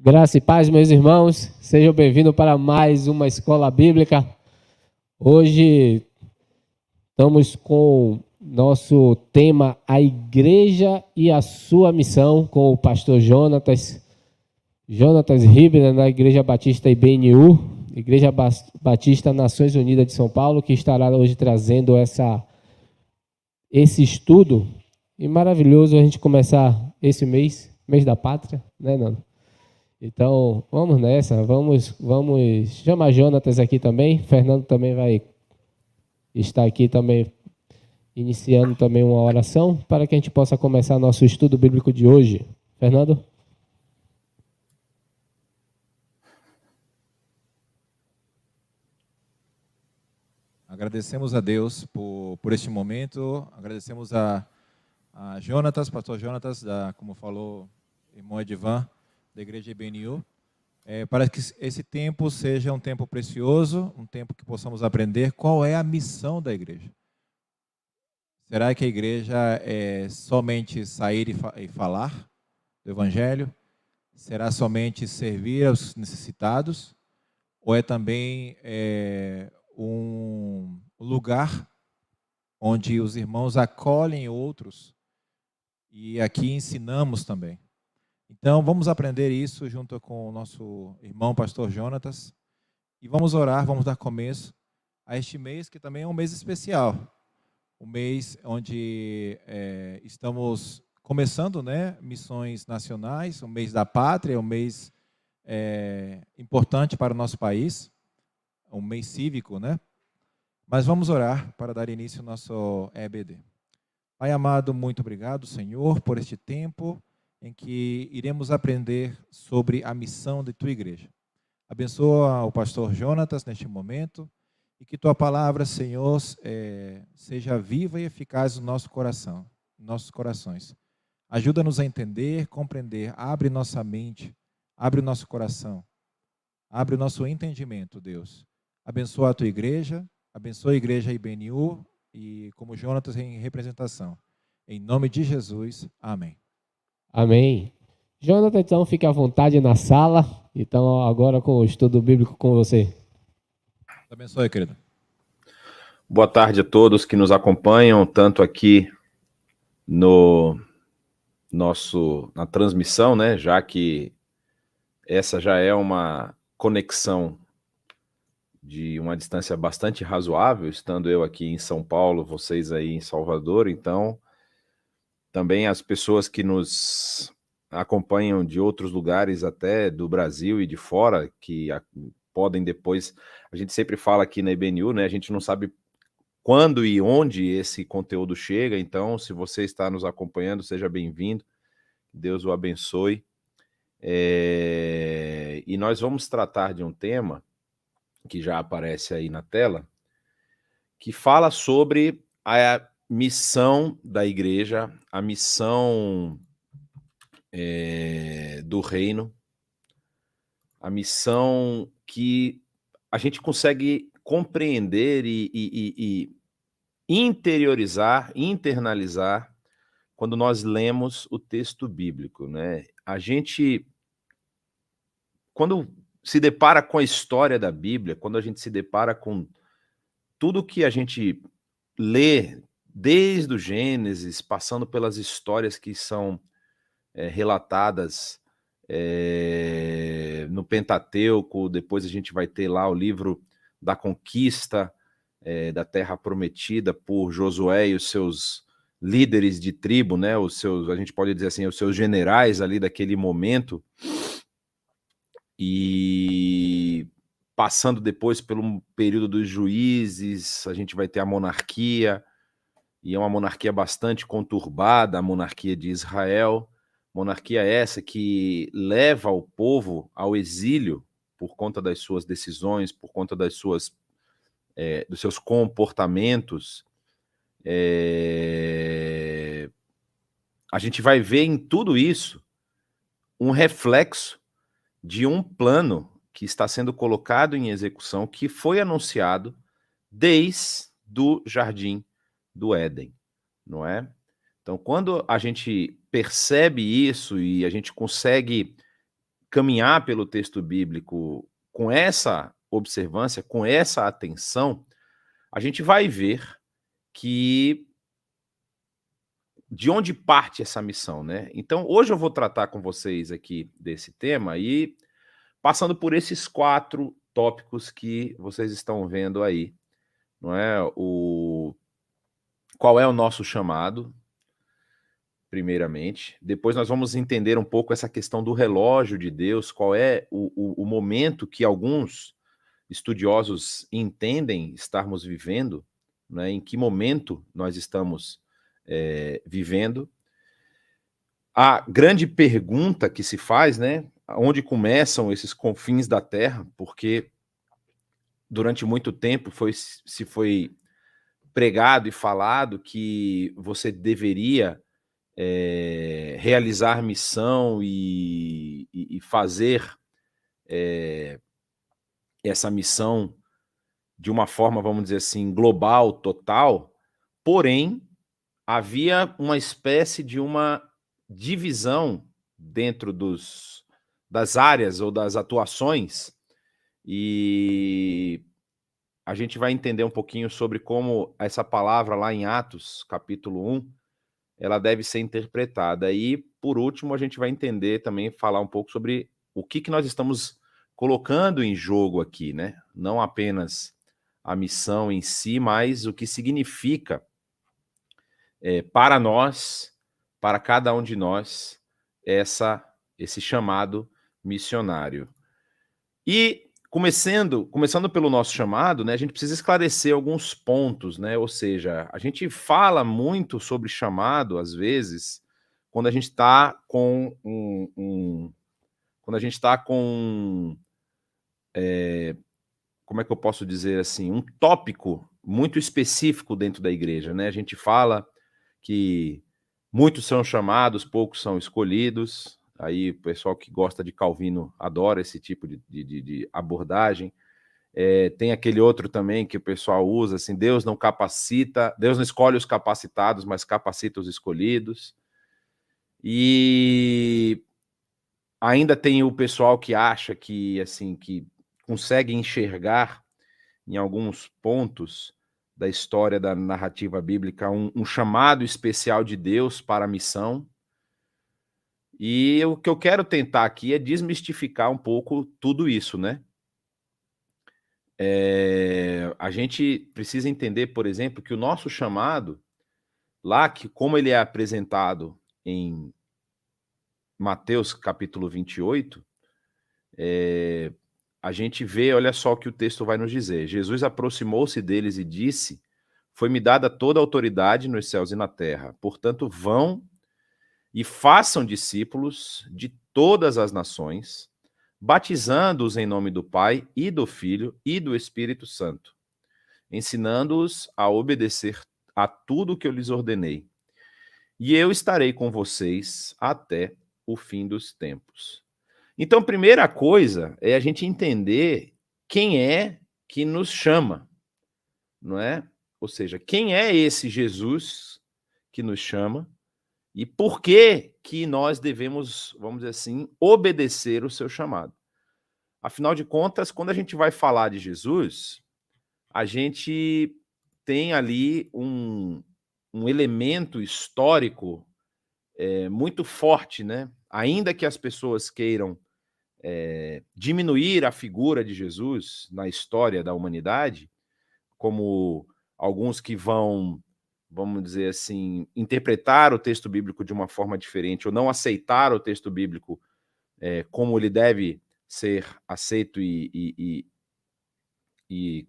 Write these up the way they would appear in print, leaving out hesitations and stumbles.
Graça e paz, meus irmãos, sejam bem-vindos para mais uma Escola Bíblica. Hoje estamos com nosso tema A Igreja e a Sua Missão, com o pastor Jonatas Ribner, da Igreja Batista IBNU, Igreja Batista Nações Unidas de São Paulo, que estará hoje trazendo esse estudo. E maravilhoso a gente começar esse mês da Pátria, né, Nando? Então, vamos nessa, vamos chamar Jonatas aqui também. Fernando também vai estar aqui também, iniciando também uma oração, para que a gente possa começar nosso estudo bíblico de hoje. Fernando? Agradecemos a Deus por este momento, agradecemos a Jonatas, pastor Jonatas, como falou irmão Edivan, da Igreja IBNU, para que esse tempo seja um tempo precioso, um tempo que possamos aprender qual é a missão da igreja. Será que a igreja é somente sair e falar do Evangelho? Será somente servir aos necessitados? Ou é também um lugar onde os irmãos acolhem outros e aqui ensinamos também? Então, vamos aprender isso junto com o nosso irmão, pastor Jonatas, e vamos orar, vamos dar começo a este mês, que também é um mês especial, um mês onde estamos começando, né, missões nacionais, o mês da pátria, um mês importante para o nosso país, um mês cívico, né? Mas vamos orar para dar início ao nosso EBD. Pai amado, muito obrigado, Senhor, por este tempo em que iremos aprender sobre a missão de Tua Igreja. Abençoa o pastor Jonatas neste momento e que Tua palavra, Senhor, seja viva e eficaz no nosso coração, nos nossos corações. Ajuda-nos a entender, compreender, abre nossa mente, abre o nosso coração, abre o nosso entendimento, Deus. Abençoa a Tua Igreja, abençoa a Igreja IBNU e como Jonatas em representação. Em nome de Jesus, amém. Amém. Jonatas, então, fique à vontade na sala. Então, agora com o estudo bíblico com você. Deus abençoe, querido. Boa tarde a todos que nos acompanham, tanto aqui na transmissão, né, já que essa já é uma conexão de uma distância bastante razoável, estando eu aqui em São Paulo, vocês aí em Salvador, então também as pessoas que nos acompanham de outros lugares até do Brasil e de fora, que podem depois, a gente sempre fala aqui na IBNU, né, a gente não sabe quando e onde esse conteúdo chega, então se você está nos acompanhando, seja bem-vindo, Deus o abençoe. E nós vamos tratar de um tema que já aparece aí na tela, que fala sobre a missão da igreja, a missão do reino, a missão que a gente consegue compreender e interiorizar, internalizar quando nós lemos o texto bíblico, né? A gente, quando se depara com a história da Bíblia, quando a gente se depara com tudo que a gente lê, desde o Gênesis, passando pelas histórias que são relatadas no Pentateuco, depois a gente vai ter lá o livro da conquista da Terra Prometida por Josué e os seus líderes de tribo, né? A gente pode dizer assim, os seus generais ali daquele momento, e passando depois pelo período dos juízes, a gente vai ter a monarquia, e é uma monarquia bastante conturbada, a monarquia de Israel, monarquia essa que leva o povo ao exílio por conta das suas decisões, por conta dos seus comportamentos. A gente vai ver em tudo isso um reflexo de um plano que está sendo colocado em execução, que foi anunciado desde o Jardim do Éden, não é? Então, quando a gente percebe isso e a gente consegue caminhar pelo texto bíblico com essa observância, com essa atenção, a gente vai ver que de onde parte essa missão, né? Então, hoje eu vou tratar com vocês aqui desse tema e passando por esses 4 tópicos que vocês estão vendo aí, não é? Qual é o nosso chamado, primeiramente. Depois nós vamos entender um pouco essa questão do relógio de Deus, qual é o momento que alguns estudiosos entendem estarmos vivendo, né? Em que momento nós estamos vivendo. A grande pergunta que se faz, né? Onde começam esses confins da Terra, porque durante muito tempo se foi pregado e falado que você deveria realizar missão e fazer essa missão de uma forma, vamos dizer assim, global, total, porém, havia uma espécie de uma divisão dentro das áreas ou das atuações, e a gente vai entender um pouquinho sobre como essa palavra lá em Atos, capítulo 1, ela deve ser interpretada. E, por último, a gente vai entender também, falar um pouco sobre o que nós estamos colocando em jogo aqui, né? Não apenas a missão em si, mas o que significa para nós, para cada um de nós, esse chamado missionário. E começando pelo nosso chamado, né, a gente precisa esclarecer alguns pontos, né? Ou seja, a gente fala muito sobre chamado, às vezes, quando a gente está com quando a gente está com como é que eu posso dizer assim, um tópico muito específico dentro da igreja, né? A gente fala que muitos são chamados, poucos são escolhidos. Aí o pessoal que gosta de Calvino adora esse tipo de abordagem. Tem aquele outro também que o pessoal usa, assim, Deus não escolhe os capacitados, mas capacita os escolhidos. E ainda tem o pessoal que acha que, assim, que consegue enxergar em alguns pontos da história da narrativa bíblica um chamado especial de Deus para a missão. E o que eu quero tentar aqui é desmistificar um pouco tudo isso, né? A gente precisa entender, por exemplo, que o nosso chamado, lá que como ele é apresentado em Mateus capítulo 28, a gente vê, olha só o que o texto vai nos dizer. Jesus aproximou-se deles e disse: foi-me dada toda a autoridade nos céus e na terra. Portanto, vão e façam discípulos de todas as nações, batizando-os em nome do Pai e do Filho e do Espírito Santo, ensinando-os a obedecer a tudo o que eu lhes ordenei. E eu estarei com vocês até o fim dos tempos. Então, primeira coisa é a gente entender quem é que nos chama, não é? Ou seja, quem é esse Jesus que nos chama e por que nós devemos, vamos dizer assim, obedecer o seu chamado. Afinal de contas, quando a gente vai falar de Jesus, a gente tem ali um elemento histórico muito forte, né? Ainda que as pessoas queiram diminuir a figura de Jesus na história da humanidade, como alguns que vão, vamos dizer assim, interpretar o texto bíblico de uma forma diferente ou não aceitar o texto bíblico como ele deve ser aceito e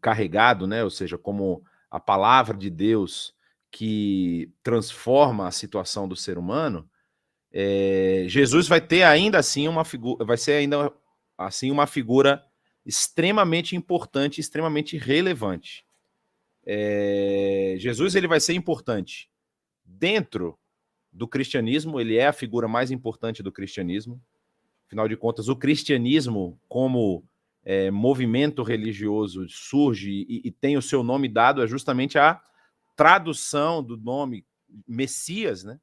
carregado, né? Ou seja, como a palavra de Deus que transforma a situação do ser humano, Jesus vai ter ainda assim vai ser ainda assim uma figura extremamente importante, extremamente relevante. Jesus ele vai ser importante dentro do cristianismo, ele é a figura mais importante do cristianismo. Afinal de contas, o cristianismo como movimento religioso surge e tem o seu nome dado justamente a tradução do nome Messias, né?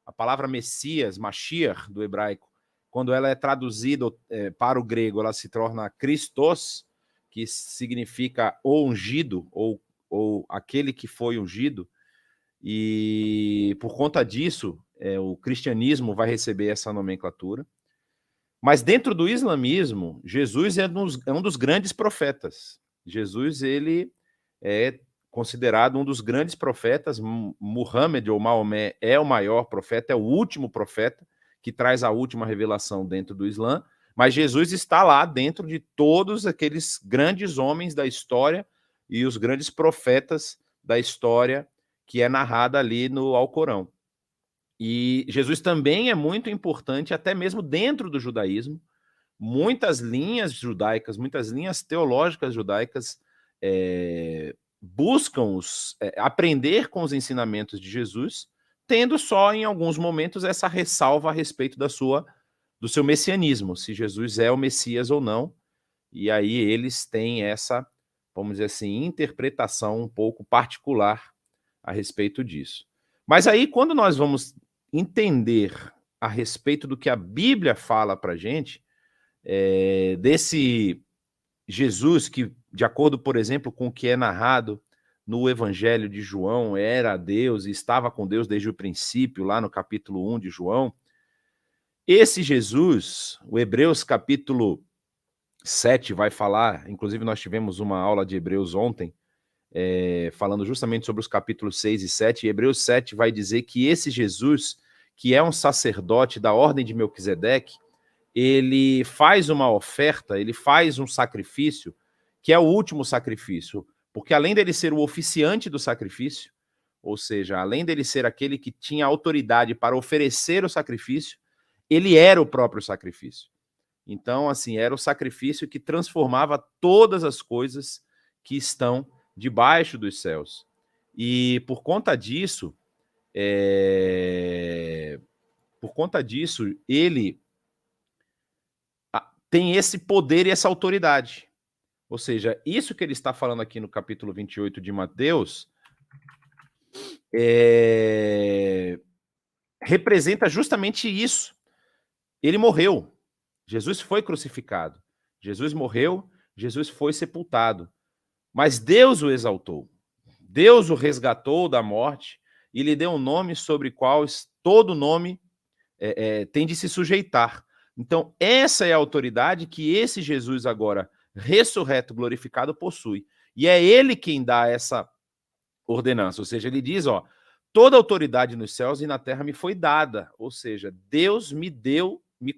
A palavra Messias, Mashiach, do hebraico, quando ela é traduzida para o grego, ela se torna Christos, que significa o ungido, ou aquele que foi ungido, e por conta disso, o cristianismo vai receber essa nomenclatura. Mas dentro do islamismo, Jesus é um dos grandes profetas. Jesus, ele é considerado um dos grandes profetas. Muhammad ou Maomé é o maior profeta, é o último profeta que traz a última revelação dentro do Islã, mas Jesus está lá dentro de todos aqueles grandes homens da história e os grandes profetas da história que é narrada ali no Alcorão. E Jesus também é muito importante, até mesmo dentro do judaísmo. Muitas linhas judaicas, muitas linhas teológicas judaicas buscam aprender com os ensinamentos de Jesus, tendo só em alguns momentos essa ressalva a respeito do seu messianismo, se Jesus é o Messias ou não. E aí eles têm essa, vamos dizer assim, interpretação um pouco particular a respeito disso. Mas aí, quando nós vamos entender a respeito do que a Bíblia fala para a gente, desse Jesus que, de acordo, por exemplo, com o que é narrado no Evangelho de João, era Deus e estava com Deus desde o princípio, lá no capítulo 1 de João, esse Jesus, o Hebreus capítulo 7 vai falar, inclusive nós tivemos uma aula de Hebreus ontem, falando justamente sobre os capítulos 6 e 7, e Hebreus 7 vai dizer que esse Jesus, que é um sacerdote da ordem de Melquisedeque, ele faz uma oferta, ele faz um sacrifício, que é o último sacrifício, porque além dele ser o oficiante do sacrifício, ou seja, além dele ser aquele que tinha autoridade para oferecer o sacrifício, ele era o próprio sacrifício. Então, assim, era o sacrifício que transformava todas as coisas que estão debaixo dos céus. E por conta disso, ele tem esse poder e essa autoridade. Ou seja, isso que ele está falando aqui no capítulo 28 de Mateus representa justamente isso. Ele morreu. Jesus foi crucificado. Jesus morreu, Jesus foi sepultado. Mas Deus o exaltou. Deus o resgatou da morte e lhe deu um nome sobre o qual todo nome tem de se sujeitar. Então, essa é a autoridade que esse Jesus agora, ressurreto, glorificado, possui. E é ele quem dá essa ordenança. Ou seja, ele diz, toda autoridade nos céus e na terra me foi dada. Ou seja, Deus me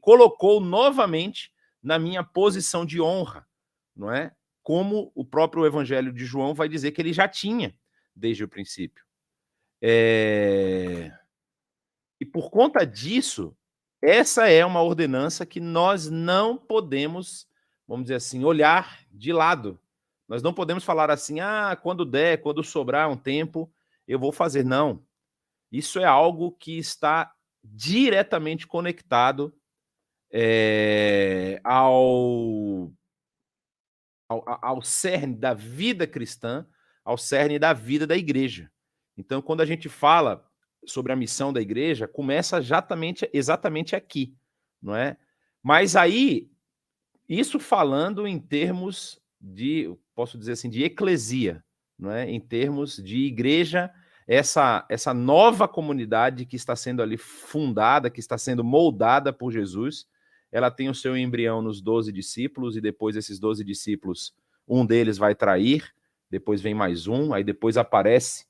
colocou novamente na minha posição de honra, não é? Como o próprio Evangelho de João vai dizer que ele já tinha desde o princípio. E por conta disso, essa é uma ordenança que nós não podemos, vamos dizer assim, olhar de lado. Nós não podemos falar assim, quando der, quando sobrar um tempo, eu vou fazer. Não. Isso é algo que está diretamente conectado ao cerne da vida cristã, ao cerne da vida da igreja. Então, quando a gente fala sobre a missão da igreja, começa exatamente aqui, não é? Mas aí, isso falando em termos de, posso dizer assim, de eclesia, não é? Em termos de igreja, essa nova comunidade que está sendo ali fundada, que está sendo moldada por Jesus, ela tem o seu embrião nos 12 discípulos, e depois esses 12 discípulos, um deles vai trair, depois vem mais um, aí depois aparece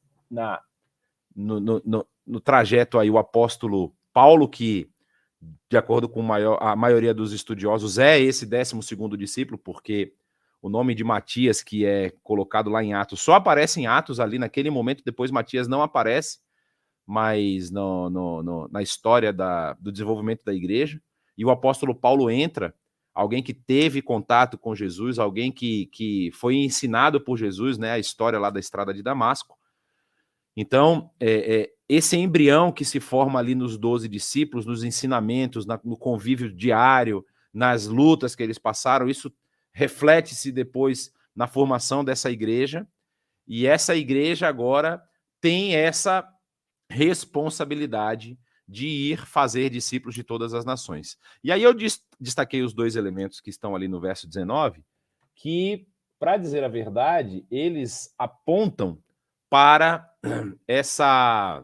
no trajeto aí o apóstolo Paulo, que, de acordo com a maioria dos estudiosos, é esse 12º discípulo, porque o nome de Matias, que é colocado lá em Atos, só aparece em Atos ali naquele momento, depois Matias não aparece, mas na história do desenvolvimento da igreja. E o apóstolo Paulo entra, alguém que teve contato com Jesus, alguém que foi ensinado por Jesus, né, a história lá da estrada de Damasco. Então, esse embrião que se forma ali nos 12 discípulos, nos ensinamentos, no convívio diário, nas lutas que eles passaram, isso reflete-se depois na formação dessa igreja, e essa igreja agora tem essa responsabilidade de ir fazer discípulos de todas as nações. E aí eu destaquei os dois elementos que estão ali no verso 19, que, para dizer a verdade, eles apontam para essa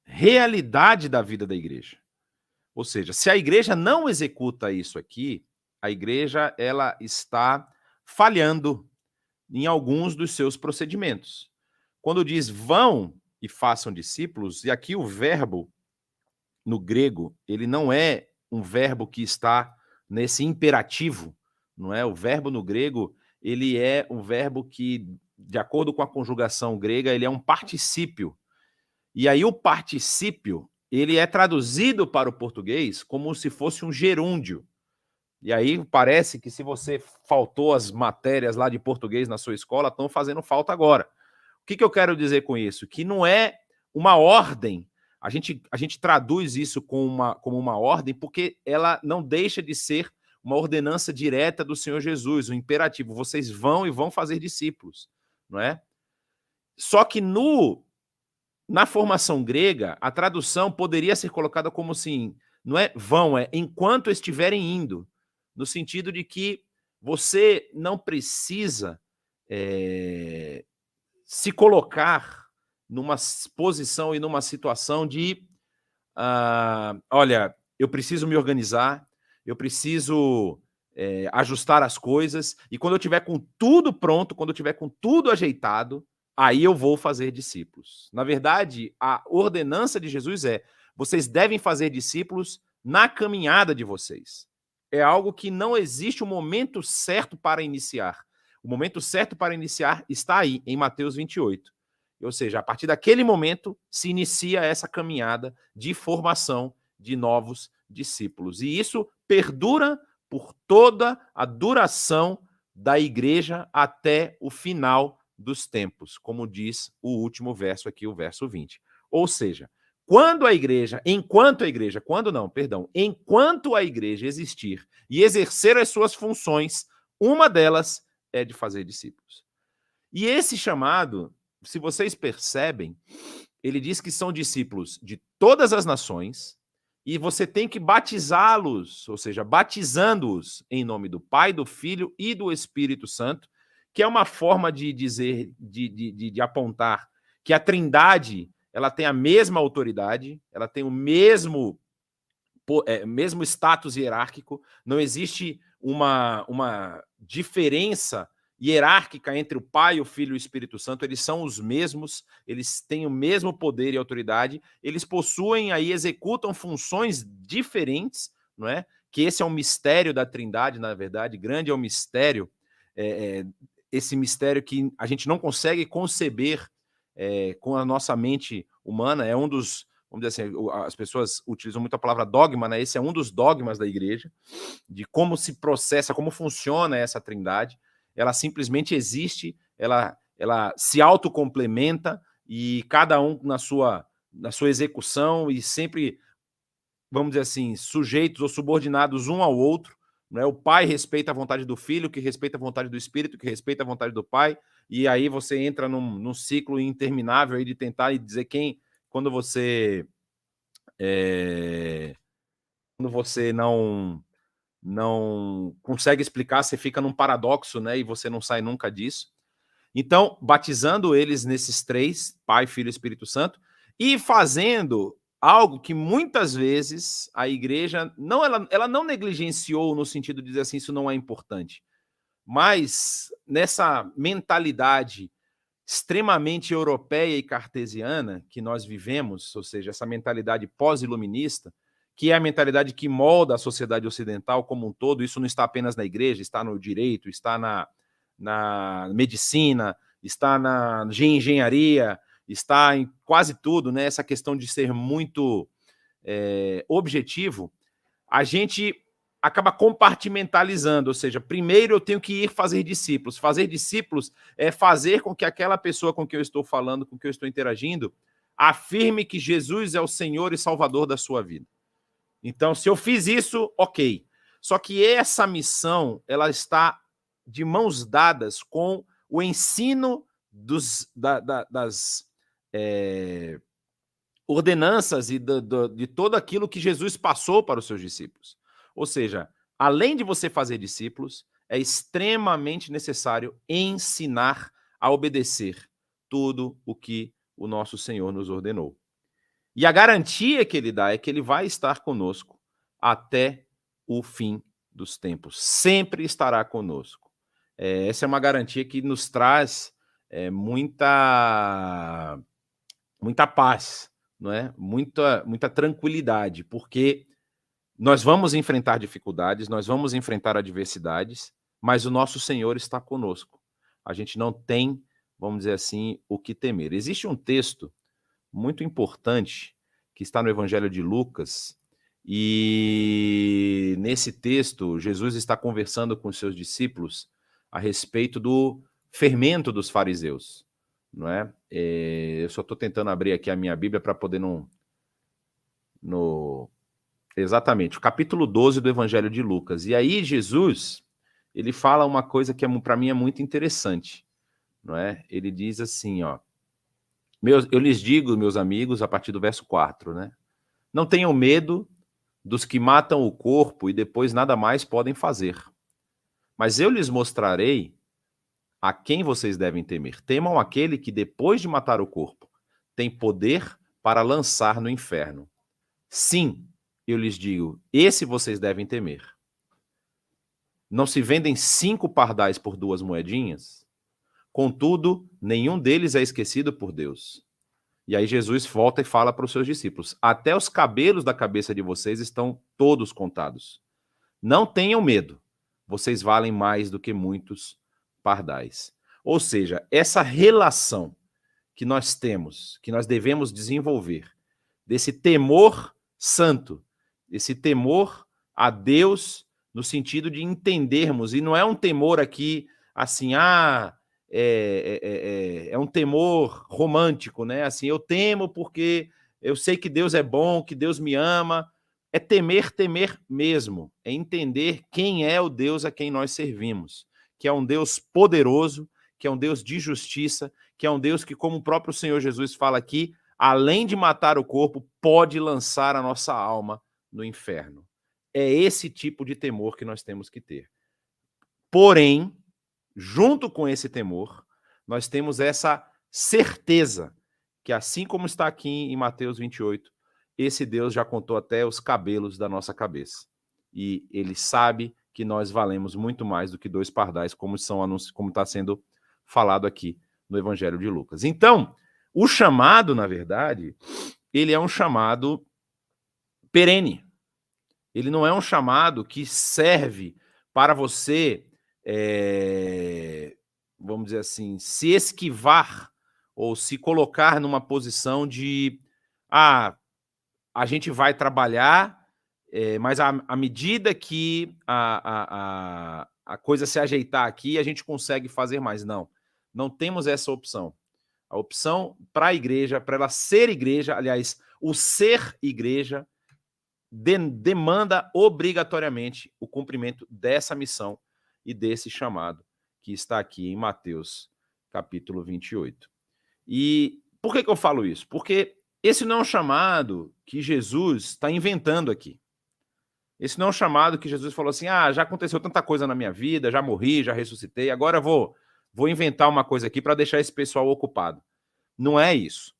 realidade da vida da igreja. Ou seja, se a igreja não executa isso aqui, a igreja ela está falhando em alguns dos seus procedimentos. Quando diz vão e façam discípulos, e aqui o verbo no grego, ele não é um verbo que está nesse imperativo, não é? O verbo no grego, ele é um verbo que, de acordo com a conjugação grega, ele é um particípio. E aí o particípio, ele é traduzido para o português como se fosse um gerúndio. E aí parece que se você faltou as matérias lá de português na sua escola, estão fazendo falta agora. O que eu quero dizer com isso? Que não é uma ordem. A gente traduz isso como uma ordem porque ela não deixa de ser uma ordenança direta do Senhor Jesus, um imperativo. Vocês vão e vão fazer discípulos, não é? Só que na formação grega, a tradução poderia ser colocada como assim, não é vão, é enquanto estiverem indo, no sentido de que você não precisa se colocar numa posição e numa situação de, olha, eu preciso me organizar, eu preciso ajustar as coisas, e quando eu tiver com tudo pronto, quando eu tiver com tudo ajeitado, aí eu vou fazer discípulos. Na verdade, a ordenança de Jesus é: vocês devem fazer discípulos na caminhada de vocês. É algo que não existe um momento certo para iniciar. O momento certo para iniciar está aí, em Mateus 28. Ou seja, a partir daquele momento se inicia essa caminhada de formação de novos discípulos. E isso perdura por toda a duração da igreja até o final dos tempos, como diz o último verso aqui, o verso 20. Ou seja, enquanto a igreja existir e exercer as suas funções, uma delas é de fazer discípulos. E esse chamado, se vocês percebem, ele diz que são discípulos de todas as nações e você tem que batizá-los, ou seja, batizando-os em nome do Pai, do Filho e do Espírito Santo, que é uma forma de dizer, de apontar que a Trindade ela tem a mesma autoridade, ela tem o mesmo status hierárquico, não existe uma diferença hierárquica entre o Pai, o Filho e o Espírito Santo, eles são os mesmos, eles têm o mesmo poder e autoridade, eles possuem aí, executam funções diferentes, não é? Que esse é um mistério da Trindade, na verdade, grande é o mistério, esse mistério que a gente não consegue conceber com a nossa mente humana, é um dos, vamos dizer assim, as pessoas utilizam muito a palavra dogma, né? Esse é um dos dogmas da igreja, de como se processa, como funciona essa Trindade. Ela simplesmente existe, ela se autocomplementa e cada um na sua execução e sempre, vamos dizer assim, sujeitos ou subordinados um ao outro. Né? O Pai respeita a vontade do Filho, que respeita a vontade do Espírito, que respeita a vontade do Pai, e aí você entra num ciclo interminável aí de tentar e dizer quando você não consegue explicar, você fica num paradoxo, né? E você não sai nunca disso. Então, batizando eles nesses três, Pai, Filho e Espírito Santo, e fazendo algo que muitas vezes a igreja ela não negligenciou no sentido de dizer assim, isso não é importante. Mas nessa mentalidade extremamente europeia e cartesiana que nós vivemos, ou seja, essa mentalidade pós-iluminista, que é a mentalidade que molda a sociedade ocidental como um todo, isso não está apenas na igreja, está no direito, está na medicina, está na engenharia, está em quase tudo, né? Essa questão de ser muito objetivo, a gente acaba compartimentalizando, ou seja, primeiro eu tenho que ir fazer discípulos. Fazer discípulos é fazer com que aquela pessoa com quem eu estou falando, com quem eu estou interagindo, afirme que Jesus é o Senhor e Salvador da sua vida. Então, se eu fiz isso, ok. Só que essa missão, ela está de mãos dadas com o ensino ordenanças e de todo aquilo que Jesus passou para os seus discípulos. Ou seja, além de você fazer discípulos, é extremamente necessário ensinar a obedecer tudo o que o nosso Senhor nos ordenou. E a garantia que ele dá é que ele vai estar conosco até o fim dos tempos. Sempre estará conosco. Essa é uma garantia que nos traz muita paz, não é? Muita tranquilidade, porque nós vamos enfrentar dificuldades, nós vamos enfrentar adversidades, mas o nosso Senhor está conosco. A gente não tem, vamos dizer assim, o que temer. Existe um texto muito importante que está no Evangelho de Lucas, e nesse texto Jesus está conversando com os seus discípulos a respeito do fermento dos fariseus, não é? Eu só estou tentando abrir aqui a minha Bíblia para poder Exatamente, o capítulo 12 do Evangelho de Lucas. E aí Jesus, ele fala uma coisa que para mim é muito interessante, não é? Ele diz assim, ó: eu lhes digo, meus amigos, a partir do verso 4, né? Não tenham medo dos que matam o corpo e depois nada mais podem fazer. Mas eu lhes mostrarei a quem vocês devem temer. Temam aquele que, depois de matar o corpo, tem poder para lançar no inferno. Sim, eu lhes digo, esse vocês devem temer. Não se vendem 5 pardais por 2 moedinhas? Contudo, nenhum deles é esquecido por Deus. E aí Jesus volta e fala para os seus discípulos: até os cabelos da cabeça de vocês estão todos contados. Não tenham medo, vocês valem mais do que muitos pardais. Ou seja, essa relação que nós temos, que nós devemos desenvolver, desse temor santo, esse temor a Deus, no sentido de entendermos, e não é um temor aqui assim, é um temor romântico, né? Assim, eu temo porque eu sei que Deus é bom, que Deus me ama. É temer mesmo. É entender quem é o Deus a quem nós servimos. Que é um Deus poderoso, que é um Deus de justiça, que é um Deus que, como o próprio Senhor Jesus fala aqui, além de matar o corpo, pode lançar a nossa alma no inferno. É esse tipo de temor que nós temos que ter. Porém, junto com esse temor, nós temos essa certeza que, assim como está aqui em Mateus 28, esse Deus já contou até os cabelos da nossa cabeça. E ele sabe que nós valemos muito mais do que 2 pardais, como está sendo falado aqui no Evangelho de Lucas. Então, o chamado, na verdade, ele é um chamado perene. Ele não é um chamado que serve para você, vamos dizer assim, se esquivar ou se colocar numa posição de a gente vai trabalhar, mas à medida que a coisa se ajeitar aqui, a gente consegue fazer mais. Não temos essa opção. A opção para a igreja, para ela ser igreja, aliás, o ser igreja, demanda obrigatoriamente o cumprimento dessa missão e desse chamado que está aqui em Mateus, capítulo 28. E por que eu falo isso? Porque esse não é um chamado que Jesus está inventando aqui. Esse não é um chamado que Jesus falou assim, já aconteceu tanta coisa na minha vida, já morri, já ressuscitei, agora eu vou inventar uma coisa aqui para deixar esse pessoal ocupado. Não é isso.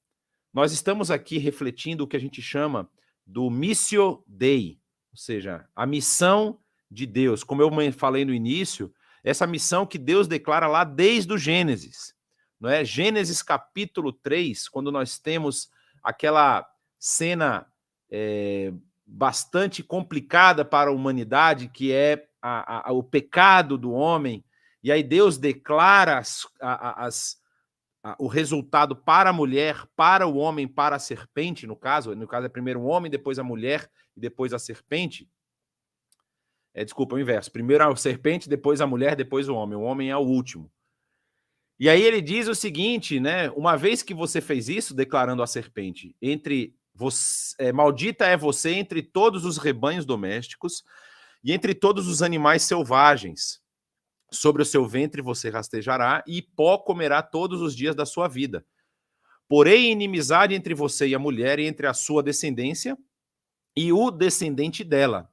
Nós estamos aqui refletindo o que a gente chama do Missio Dei, ou seja, a missão de Deus. Como eu falei no início, essa missão que Deus declara lá desde o Gênesis. Não é? Gênesis capítulo 3, quando nós temos aquela cena bastante complicada para a humanidade, que é o pecado do homem, e aí Deus declara o resultado para a mulher, para o homem, para a serpente, no caso é primeiro o homem, depois a mulher e depois a serpente. Desculpa, o inverso. Primeiro a serpente, depois a mulher, depois o homem é o último. E aí ele diz o seguinte, né? Uma vez que você fez isso, declarando a serpente, maldita é você entre todos os rebanhos domésticos e entre todos os animais selvagens. Sobre o seu ventre você rastejará e pó comerá todos os dias da sua vida. porém inimizade entre você e a mulher e entre a sua descendência e o descendente dela.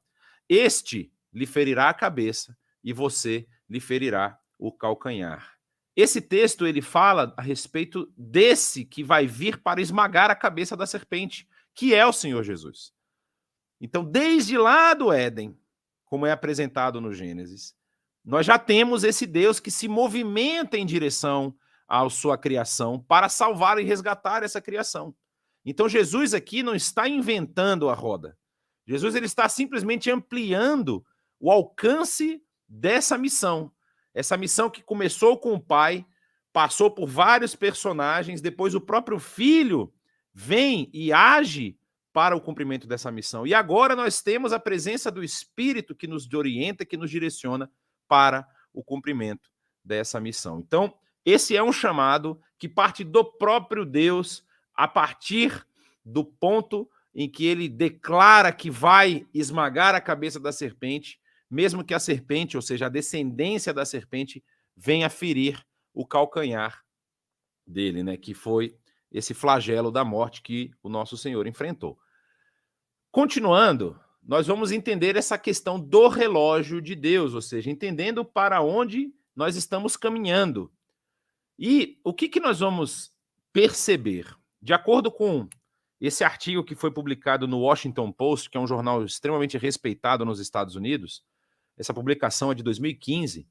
Este lhe ferirá a cabeça e você lhe ferirá o calcanhar. Esse texto ele fala a respeito desse que vai vir para esmagar a cabeça da serpente, que é o Senhor Jesus. Então, desde lá do Éden, como é apresentado no Gênesis, nós já temos esse Deus que se movimenta em direção à sua criação para salvar e resgatar essa criação. Então, Jesus aqui não está inventando a roda. Jesus ele está simplesmente ampliando o alcance dessa missão. Essa missão que começou com o Pai, passou por vários personagens, depois o próprio Filho vem e age para o cumprimento dessa missão. E agora nós temos a presença do Espírito que nos orienta, que nos direciona para o cumprimento dessa missão. Então, esse é um chamado que parte do próprio Deus, a partir do ponto em que ele declara que vai esmagar a cabeça da serpente, mesmo que a serpente, ou seja, a descendência da serpente, venha ferir o calcanhar dele, né? Que foi esse flagelo da morte que o nosso Senhor enfrentou. Continuando, nós vamos entender essa questão do relógio de Deus, ou seja, entendendo para onde nós estamos caminhando. E o que nós vamos perceber? De acordo com esse artigo que foi publicado no Washington Post, que é um jornal extremamente respeitado nos Estados Unidos, essa publicação é de 2015,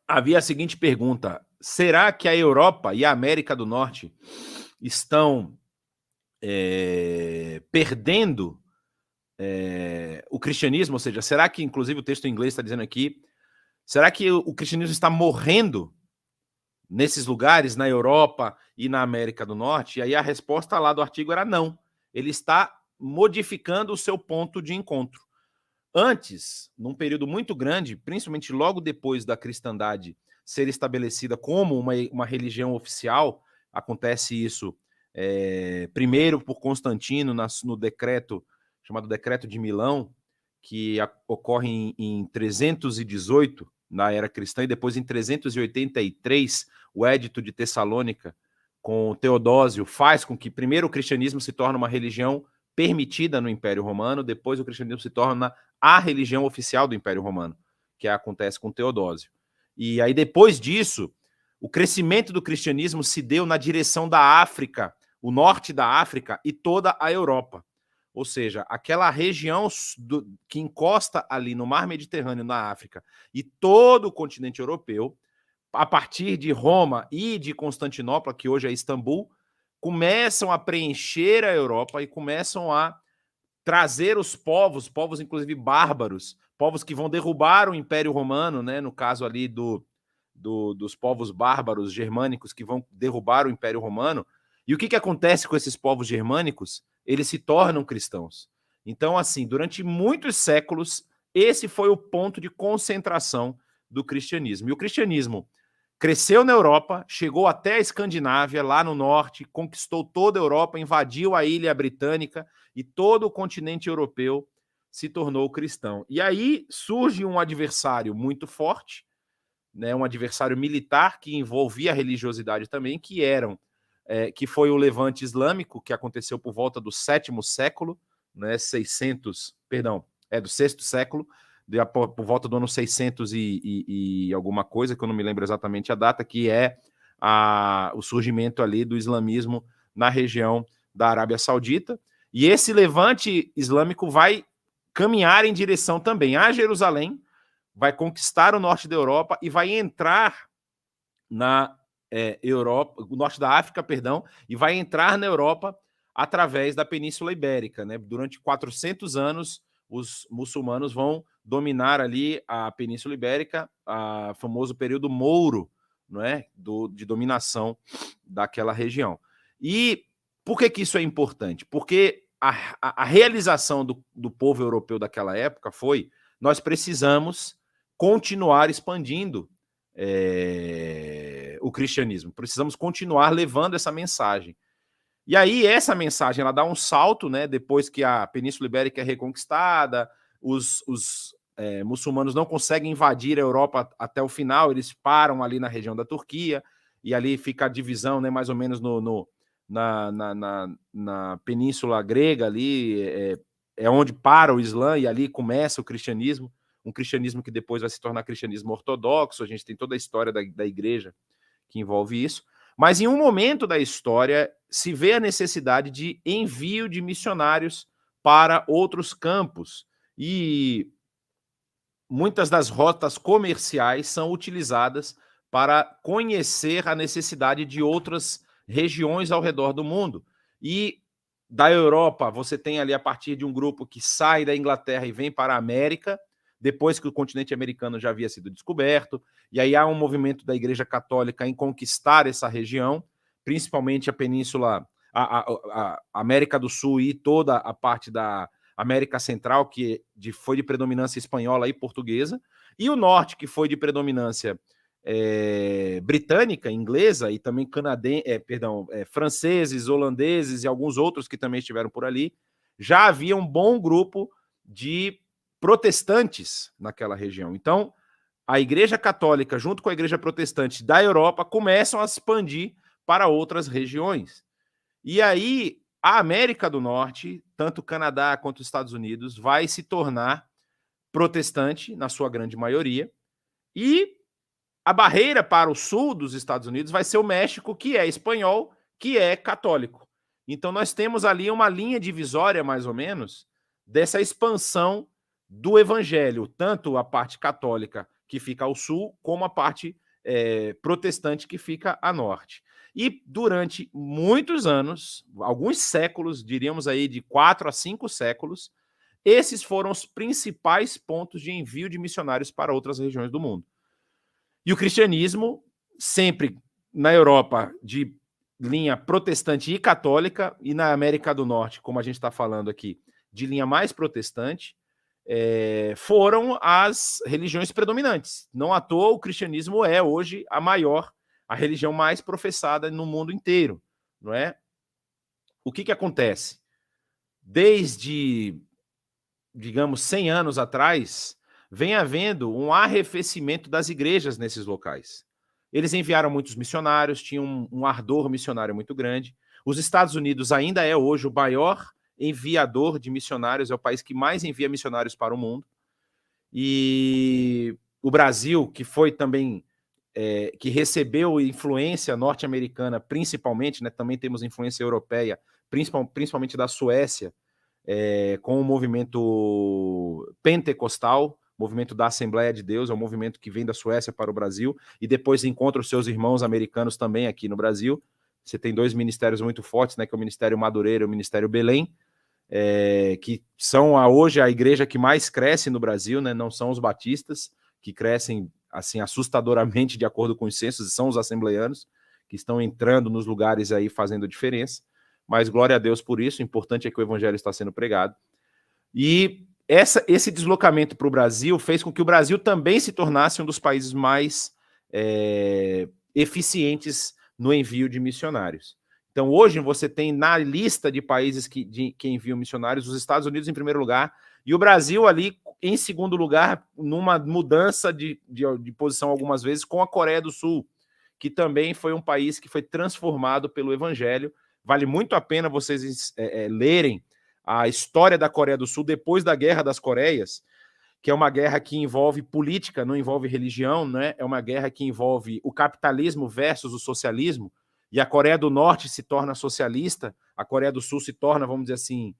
havia a seguinte pergunta: será que a Europa e a América do Norte estão perdendo o cristianismo? Ou seja, será que, inclusive o texto em inglês está dizendo aqui, será que o cristianismo está morrendo nesses lugares, na Europa e na América do Norte? E aí a resposta lá do artigo era não. Ele está modificando o seu ponto de encontro. Antes, num período muito grande, principalmente logo depois da cristandade ser estabelecida como uma religião oficial, acontece isso primeiro por Constantino, no decreto, chamado Decreto de Milão, que ocorre em 318, na era cristã, e depois em 383, o Édito de Tessalônica, com Teodósio, faz com que primeiro o cristianismo se torne uma religião permitida no Império Romano, depois o cristianismo se torna a religião oficial do Império Romano, que acontece com Teodósio. E aí depois disso, o crescimento do cristianismo se deu na direção da África, o norte da África e toda a Europa. Ou seja, aquela região que encosta ali no Mar Mediterrâneo, na África, e todo o continente europeu, a partir de Roma e de Constantinopla, que hoje é Istambul, começam a preencher a Europa e começam a trazer os povos inclusive bárbaros, povos que vão derrubar o Império Romano, né? No caso ali dos povos bárbaros germânicos que vão derrubar o Império Romano. E o que acontece com esses povos germânicos? Eles se tornam cristãos. Então, assim, durante muitos séculos, esse foi o ponto de concentração do cristianismo. E o cristianismo cresceu na Europa, chegou até a Escandinávia, lá no norte, conquistou toda a Europa, invadiu a ilha britânica e todo o continente europeu se tornou cristão. E aí surge um adversário muito forte, né, um adversário militar que envolvia a religiosidade também, que foi o Levante Islâmico, que aconteceu por volta do 7º século, né, do 6º século, por volta do ano 600 e alguma coisa, que eu não me lembro exatamente a data, que é o surgimento ali do islamismo na região da Arábia Saudita. E esse levante islâmico vai caminhar em direção também a Jerusalém, vai conquistar o norte da Europa e vai entrar na Europa, o norte da África, perdão, e vai entrar na Europa através da Península Ibérica, né? Durante 400 anos, os muçulmanos vão dominar ali a Península Ibérica, o famoso período mouro, não é? De dominação daquela região. E por que isso é importante? Porque a realização do povo europeu daquela época foi: nós precisamos continuar expandindo o cristianismo, precisamos continuar levando essa mensagem. E aí essa mensagem ela dá um salto, né? Depois que a Península Ibérica é reconquistada, os muçulmanos não conseguem invadir a Europa até o final, eles param ali na região da Turquia, e ali fica a divisão, né, mais ou menos na Península Grega ali, é onde para o Islã e ali começa o cristianismo, um cristianismo que depois vai se tornar cristianismo ortodoxo. A gente tem toda a história da igreja que envolve isso. Mas em um momento da história se vê a necessidade de envio de missionários para outros campos. E muitas das rotas comerciais são utilizadas para conhecer a necessidade de outras regiões ao redor do mundo. E da Europa, você tem ali a partir de um grupo que sai da Inglaterra e vem para a América, depois que o continente americano já havia sido descoberto, e aí há um movimento da Igreja Católica em conquistar essa região, principalmente a Península, a América do Sul e toda a parte da América Central, que foi de predominância espanhola e portuguesa, e o Norte, que foi de predominância britânica, inglesa e também franceses, holandeses e alguns outros que também estiveram por ali. Já havia um bom grupo de protestantes naquela região. Então, a Igreja Católica, junto com a Igreja Protestante da Europa, começam a expandir para outras regiões. E aí, a América do Norte, tanto o Canadá quanto os Estados Unidos, vai se tornar protestante, na sua grande maioria, e a barreira para o sul dos Estados Unidos vai ser o México, que é espanhol, que é católico. Então, nós temos ali uma linha divisória, mais ou menos, dessa expansão do evangelho, tanto a parte católica, que fica ao sul, como a parte protestante, que fica a norte. E durante muitos anos, alguns séculos, diríamos aí de 4 a 5 séculos, esses foram os principais pontos de envio de missionários para outras regiões do mundo. E o cristianismo, sempre na Europa, de linha protestante e católica, e na América do Norte, como a gente está falando aqui, de linha mais protestante, foram as religiões predominantes. Não à toa, o cristianismo é hoje a religião mais professada no mundo inteiro, não é? O que acontece? Desde, digamos, 100 anos atrás, vem havendo um arrefecimento das igrejas nesses locais. Eles enviaram muitos missionários, tinham um ardor missionário muito grande. Os Estados Unidos ainda é hoje o maior enviador de missionários, é o país que mais envia missionários para o mundo. E o Brasil, que foi também, que recebeu influência norte-americana, principalmente, né, também temos influência europeia, principalmente da Suécia, com o movimento pentecostal, movimento da Assembleia de Deus, é um movimento que vem da Suécia para o Brasil, e depois encontra os seus irmãos americanos também aqui no Brasil. Você tem 2 ministérios muito fortes, né, que é o Ministério Madureira e o Ministério Belém, que são hoje a igreja que mais cresce no Brasil, né, não são os batistas, que crescem assim assustadoramente de acordo com os censos, são os assembleianos, que estão entrando nos lugares aí fazendo diferença, mas glória a Deus por isso, o importante é que o evangelho está sendo pregado. E esse deslocamento para o Brasil fez com que o Brasil também se tornasse um dos países mais eficientes no envio de missionários. Então, hoje, você tem na lista de países que enviam missionários os Estados Unidos em primeiro lugar e o Brasil ali em segundo lugar, numa mudança de posição algumas vezes com a Coreia do Sul, que também foi um país que foi transformado pelo evangelho. Vale muito a pena vocês lerem a história da Coreia do Sul depois da Guerra das Coreias, que é uma guerra que envolve política, não envolve religião, né? É uma guerra que envolve o capitalismo versus o socialismo, e a Coreia do Norte se torna socialista, a Coreia do Sul se torna, vamos dizer assim,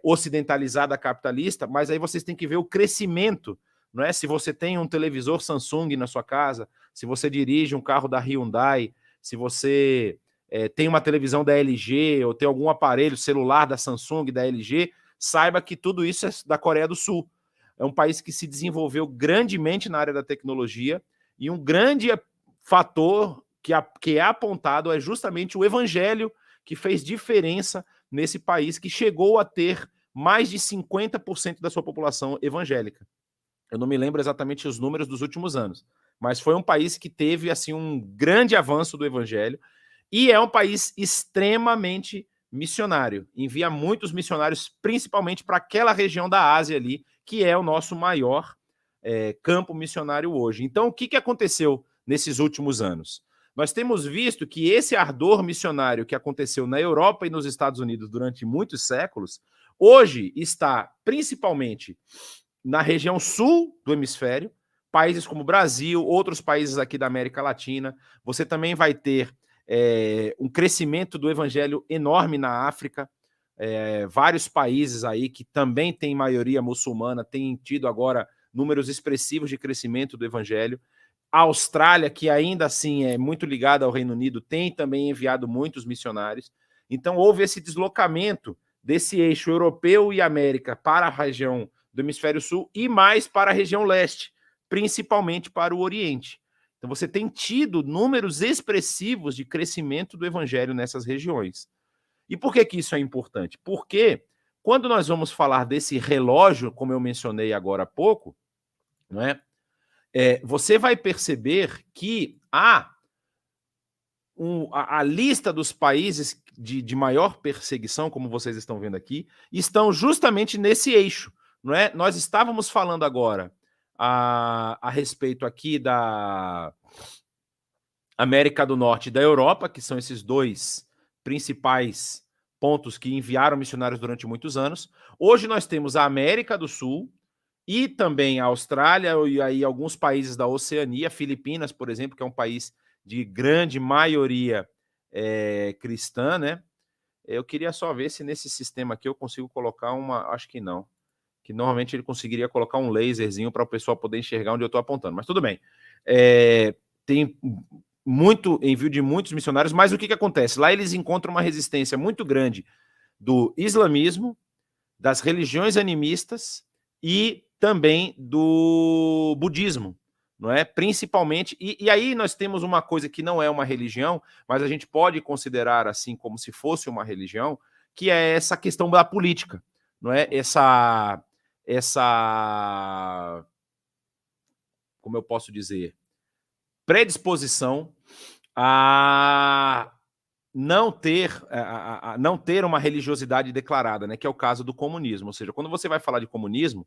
ocidentalizada capitalista, mas aí vocês têm que ver o crescimento, não é? Se você tem um televisor Samsung na sua casa, se você dirige um carro da Hyundai, se você tem uma televisão da LG ou tem algum aparelho celular da Samsung, da LG, saiba que tudo isso é da Coreia do Sul. É um país que se desenvolveu grandemente na área da tecnologia e um grande fator que é apontado é justamente o evangelho, que fez diferença nesse país, que chegou a ter mais de 50% da sua população evangélica. Eu não me lembro exatamente os números dos últimos anos, mas foi um país que teve assim um grande avanço do evangelho e é um país extremamente missionário. Envia muitos missionários, principalmente para aquela região da Ásia ali, que é o nosso maior campo missionário hoje. Então, o que aconteceu nesses últimos anos? nós temos visto que esse ardor missionário que aconteceu na Europa e nos Estados Unidos durante muitos séculos, hoje está principalmente na região sul do hemisfério, países como Brasil, outros países aqui da América Latina. Você também vai ter um crescimento do evangelho enorme na África. Vários países aí que também têm maioria muçulmana têm tido agora números expressivos de crescimento do evangelho. A Austrália, que ainda assim é muito ligada ao Reino Unido, tem também enviado muitos missionários. Então houve esse deslocamento desse eixo europeu e América para a região do hemisfério sul e mais para a região leste, principalmente para o Oriente. Então você tem tido números expressivos de crescimento do evangelho nessas regiões. E por que isso é importante? Porque quando nós vamos falar desse relógio, como eu mencionei agora há pouco, não é? Você vai perceber que a lista dos países de maior perseguição, como vocês estão vendo aqui, estão justamente nesse eixo, não é? Nós estávamos falando agora a respeito aqui da América do Norte e da Europa, que são esses dois principais pontos que enviaram missionários durante muitos anos. Hoje nós temos a América do Sul e também a Austrália e aí alguns países da Oceania, Filipinas, por exemplo, que é um país de grande maioria cristã, né? Eu queria só ver se nesse sistema aqui eu consigo colocar uma... Acho que não. Que normalmente ele conseguiria colocar um laserzinho para o pessoal poder enxergar onde eu estou apontando. Mas tudo bem. Tem muito envio de muitos missionários, mas o que acontece? Lá eles encontram uma resistência muito grande do islamismo, das religiões animistas e também do budismo, não é? Principalmente, e aí nós temos uma coisa que não é uma religião, mas a gente pode considerar assim como se fosse uma religião, que é essa questão da política, não é? Essa como eu posso dizer, predisposição a não ter uma religiosidade declarada, né? Que é o caso do comunismo. Ou seja, quando você vai falar de comunismo,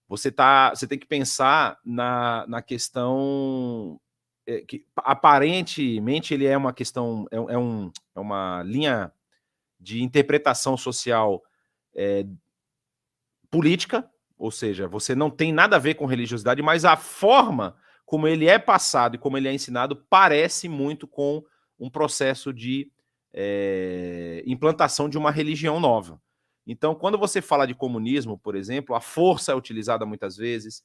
você tem que pensar na questão que aparentemente ele é uma questão, é uma linha de interpretação social política, ou seja, você não tem nada a ver com religiosidade, mas a forma como ele é passado e como ele é ensinado parece muito com um processo de implantação de uma religião nova. Então, quando você fala de comunismo, por exemplo, a força é utilizada muitas vezes,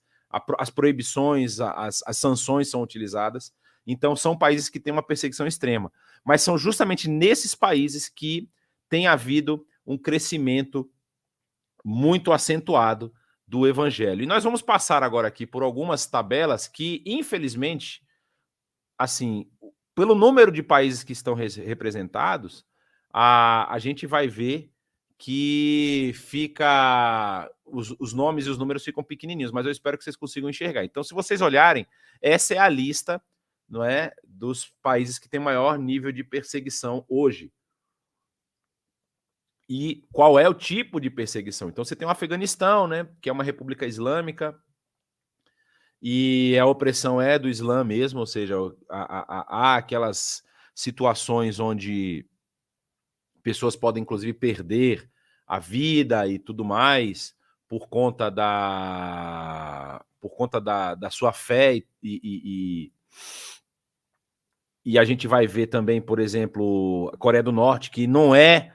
as proibições, as sanções são utilizadas. Então, são países que têm uma perseguição extrema. Mas são justamente nesses países que tem havido um crescimento muito acentuado do evangelho. E nós vamos passar agora aqui por algumas tabelas que, infelizmente, assim, pelo número de países que estão representados, a gente vai ver que fica os nomes e os números ficam pequenininhos, mas eu espero que vocês consigam enxergar. Então, se vocês olharem, essa é a lista, não é, dos países que têm maior nível de perseguição hoje. E qual é o tipo de perseguição? Então, você tem o Afeganistão, né, que é uma república islâmica, e a opressão é do Islã mesmo, ou seja, há aquelas situações onde pessoas podem, inclusive, perder a vida e tudo mais por conta da sua fé e a gente vai ver também, por exemplo, a Coreia do Norte, que não é,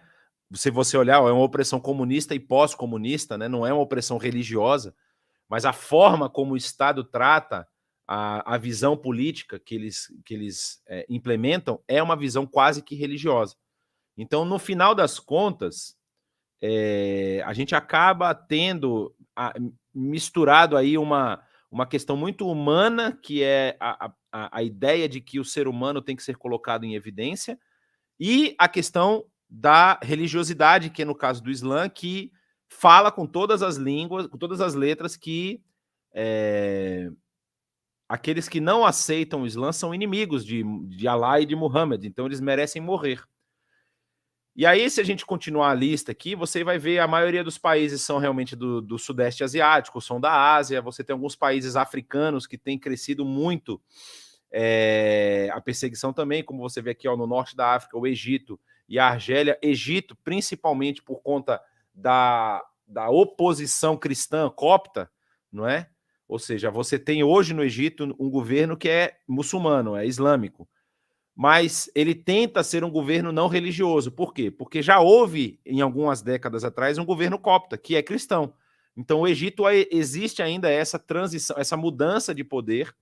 se você olhar, é uma opressão comunista e pós-comunista, né? Não é uma opressão religiosa, mas a forma como o Estado trata a visão política que eles implementam é uma visão quase que religiosa. Então, no final das contas, a gente acaba tendo misturado aí uma questão muito humana, que é a ideia de que o ser humano tem que ser colocado em evidência, e a questão da religiosidade, que é no caso do Islã, que fala com todas as línguas, com todas as letras, que aqueles que não aceitam o Islã são inimigos de Alá e de Muhammad, então eles merecem morrer. E aí, se a gente continuar a lista aqui, você vai ver a maioria dos países são realmente do Sudeste Asiático, são da Ásia, você tem alguns países africanos que têm crescido muito a perseguição também, como você vê aqui, ó, no norte da África, o Egito e a Argélia. Egito, principalmente por conta da oposição cristã copta, não é? Ou seja, você tem hoje no Egito um governo que é muçulmano, é islâmico, mas ele tenta ser um governo não religioso. Por quê? Porque já houve, em algumas décadas atrás, um governo copta, que é cristão. Então, o Egito existe ainda essa transição, essa mudança de poder,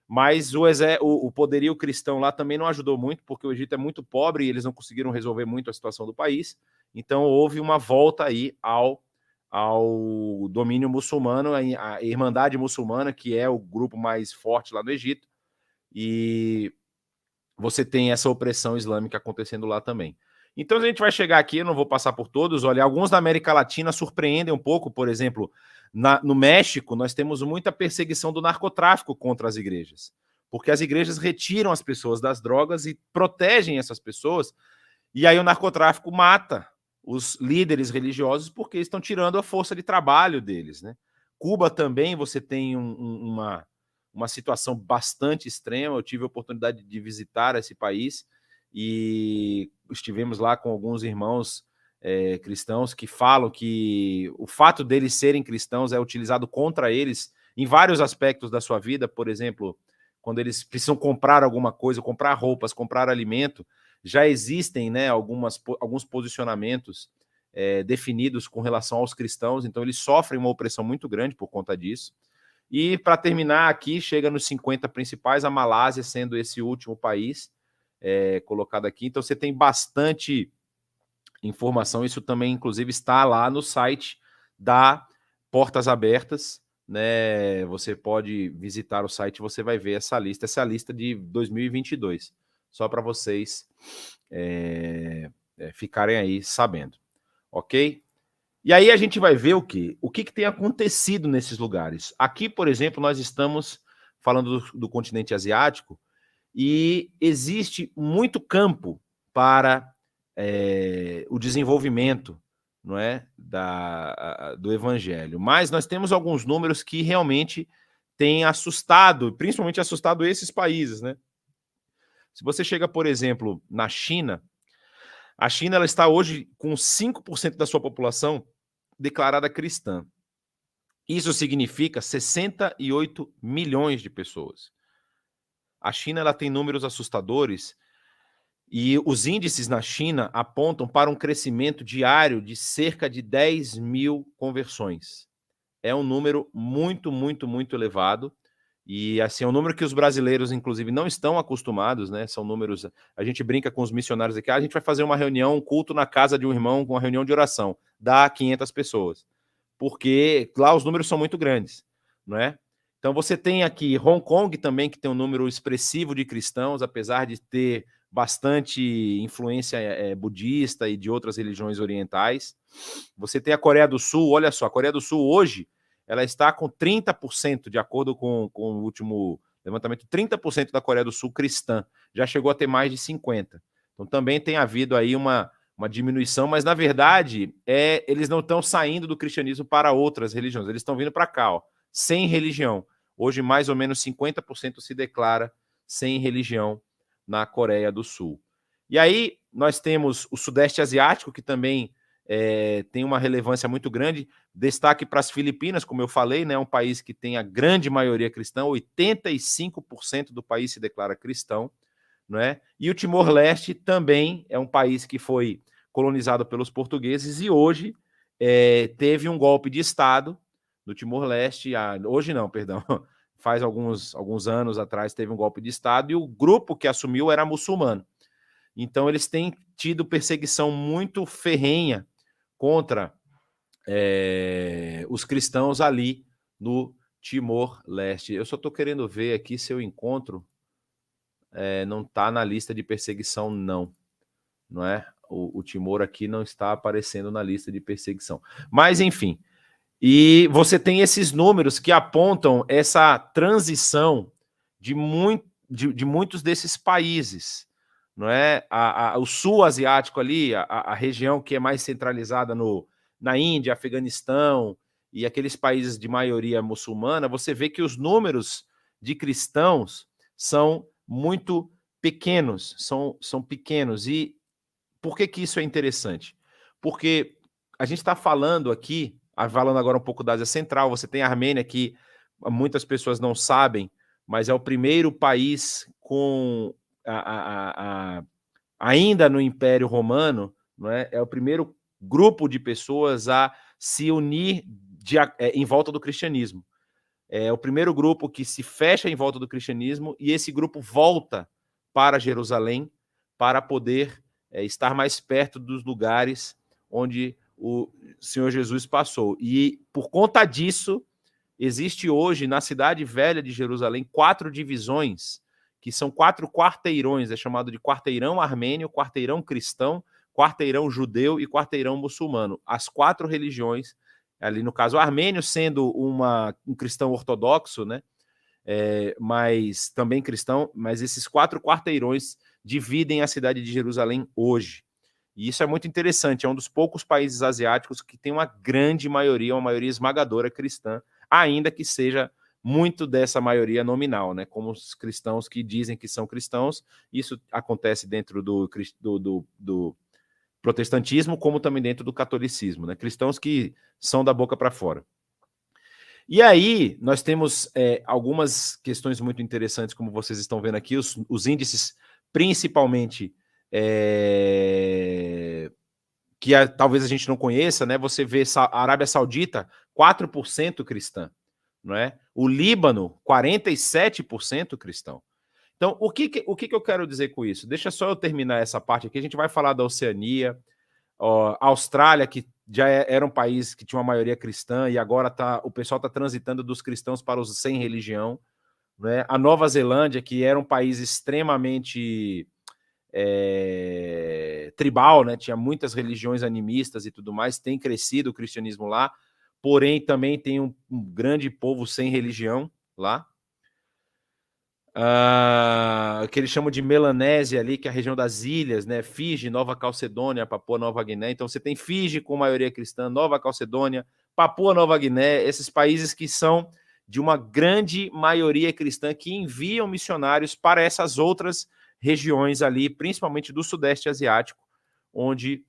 mas o poderio cristão lá também não ajudou muito, porque o Egito é muito pobre e eles não conseguiram resolver muito a situação do país. Então, houve uma volta aí ao domínio muçulmano, a Irmandade Muçulmana, que é o grupo mais forte lá no Egito, e você tem essa opressão islâmica acontecendo lá também. Então, a gente vai chegar aqui, eu não vou passar por todos, olha, alguns da América Latina surpreendem um pouco, por exemplo, no México, nós temos muita perseguição do narcotráfico contra as igrejas, porque as igrejas retiram as pessoas das drogas e protegem essas pessoas, e aí o narcotráfico mata os líderes religiosos porque estão tirando a força de trabalho deles, né? Cuba também, você tem uma situação bastante extrema. Eu tive a oportunidade de visitar esse país e estivemos lá com alguns irmãos cristãos que falam que o fato deles serem cristãos é utilizado contra eles em vários aspectos da sua vida. Por exemplo, quando eles precisam comprar alguma coisa, comprar roupas, comprar alimento, já existem, né, alguns posicionamentos definidos com relação aos cristãos, então eles sofrem uma opressão muito grande por conta disso. E para terminar aqui, chega nos 50 principais, a Malásia sendo esse último país colocado aqui. Então você tem bastante informação, isso também inclusive está lá no site da Portas Abertas, né? Você pode visitar o site, você vai ver essa é a lista de 2022, só para vocês ficarem aí sabendo, ok? E aí a gente vai ver o que tem acontecido nesses lugares. Aqui, por exemplo, nós estamos falando do continente asiático e existe muito campo para o desenvolvimento, não é, do evangelho. Mas nós temos alguns números que realmente têm assustado, principalmente assustado esses países, né? Se você chega, por exemplo, na China, a China ela está hoje com 5% da sua população declarada cristã. Isso significa 68 milhões de pessoas. A China ela tem números assustadores e os índices na China apontam para um crescimento diário de cerca de 10 mil conversões. É um número muito, muito, muito elevado. E assim, é um número que os brasileiros, inclusive, não estão acostumados, né? São números. A gente brinca com os missionários aqui, a gente vai fazer uma reunião, um culto na casa de um irmão, com uma reunião de oração. Dá 500 pessoas. Porque lá os números são muito grandes, não é? Então você tem aqui Hong Kong também, que tem um número expressivo de cristãos, apesar de ter bastante influência budista e de outras religiões orientais. Você tem a Coreia do Sul, olha só, a Coreia do Sul hoje ela está com 30%, de acordo com o último levantamento, 30% da Coreia do Sul cristã. Já chegou a ter mais de 50%. Então também tem havido aí uma diminuição, mas na verdade eles não estão saindo do cristianismo para outras religiões, eles estão vindo para cá, ó, sem religião. Hoje mais ou menos 50% se declara sem religião na Coreia do Sul. E aí nós temos o Sudeste Asiático, que também tem uma relevância muito grande. Destaque para as Filipinas, como eu falei, né, um país que tem a grande maioria cristã, 85% do país se declara cristão, não é? E o Timor-Leste também é um país que foi colonizado pelos portugueses e hoje teve um golpe de Estado no Timor-Leste. Hoje não, perdão. Faz alguns anos atrás teve um golpe de Estado e o grupo que assumiu era muçulmano. Então eles têm tido perseguição muito ferrenha contra os cristãos ali no Timor-Leste. Eu só estou querendo ver aqui se eu encontro. Não está na lista de perseguição, não é? O Timor aqui não está aparecendo na lista de perseguição. Mas, enfim, e você tem esses números que apontam essa transição de muitos desses países, não é? O sul asiático ali, a região que é mais centralizada na Índia, Afeganistão e aqueles países de maioria muçulmana, você vê que os números de cristãos são muito pequenos, são pequenos. E por que isso é interessante? Porque a gente está falando aqui, falando agora um pouco da Ásia Central, você tem a Armênia, que muitas pessoas não sabem, mas é o primeiro país com ainda no Império Romano, não é? É o primeiro grupo de pessoas a se unir em volta do cristianismo. É o primeiro grupo que se fecha em volta do cristianismo e esse grupo volta para Jerusalém para poder estar mais perto dos lugares onde o Senhor Jesus passou. E por conta disso, existe hoje na cidade velha de Jerusalém 4 divisões, que são 4 quarteirões, é chamado de quarteirão armênio, quarteirão cristão, quarteirão judeu e quarteirão muçulmano. As 4 religiões, ali no caso o armênio sendo um cristão ortodoxo, né? Mas também cristão, mas esses 4 quarteirões dividem a cidade de Jerusalém hoje. E isso é muito interessante, é um dos poucos países asiáticos que tem uma grande maioria, uma maioria esmagadora cristã, ainda que seja muito dessa maioria nominal, né? Como os cristãos que dizem que são cristãos, isso acontece dentro do protestantismo, como também dentro do catolicismo, né? Cristãos que são da boca para fora. E aí, nós temos algumas questões muito interessantes, como vocês estão vendo aqui, os índices, principalmente, que talvez a gente não conheça, né? Você vê a Arábia Saudita, 4% cristã, não é? O Líbano, 47% cristão. Então, o que eu quero dizer com isso? Deixa só eu terminar essa parte aqui, a gente vai falar da Oceania, a Austrália, que já era um país que tinha uma maioria cristã, e agora o pessoal está transitando dos cristãos para os sem religião, né? A Nova Zelândia, que era um país extremamente tribal, né? Tinha muitas religiões animistas e tudo mais, tem crescido o cristianismo lá, porém também tem um grande povo sem religião lá. Que eles chamam de Melanésia ali, que é a região das ilhas, né? Fiji, Nova Calcedônia, Papua Nova Guiné. Então você tem Fiji com maioria cristã, Nova Calcedônia, Papua Nova Guiné, esses países que são de uma grande maioria cristã que enviam missionários para essas outras regiões ali, principalmente do Sudeste Asiático, onde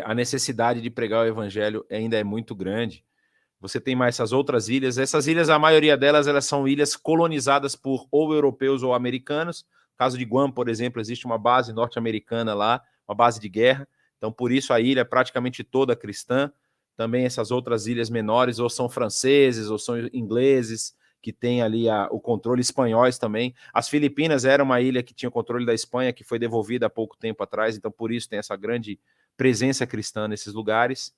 a necessidade de pregar o evangelho ainda é muito grande. Você tem mais essas outras ilhas. Essas ilhas, a maioria delas, elas são ilhas colonizadas por ou europeus ou americanos. No caso de Guam, por exemplo, existe uma base norte-americana lá, uma base de guerra. Então, por isso, a ilha é praticamente toda cristã. Também essas outras ilhas menores, ou são franceses, ou são ingleses, que tem ali o controle, espanhóis também. As Filipinas era uma ilha que tinha o controle da Espanha, que foi devolvida há pouco tempo atrás. Então, por isso, tem essa grande presença cristã nesses lugares.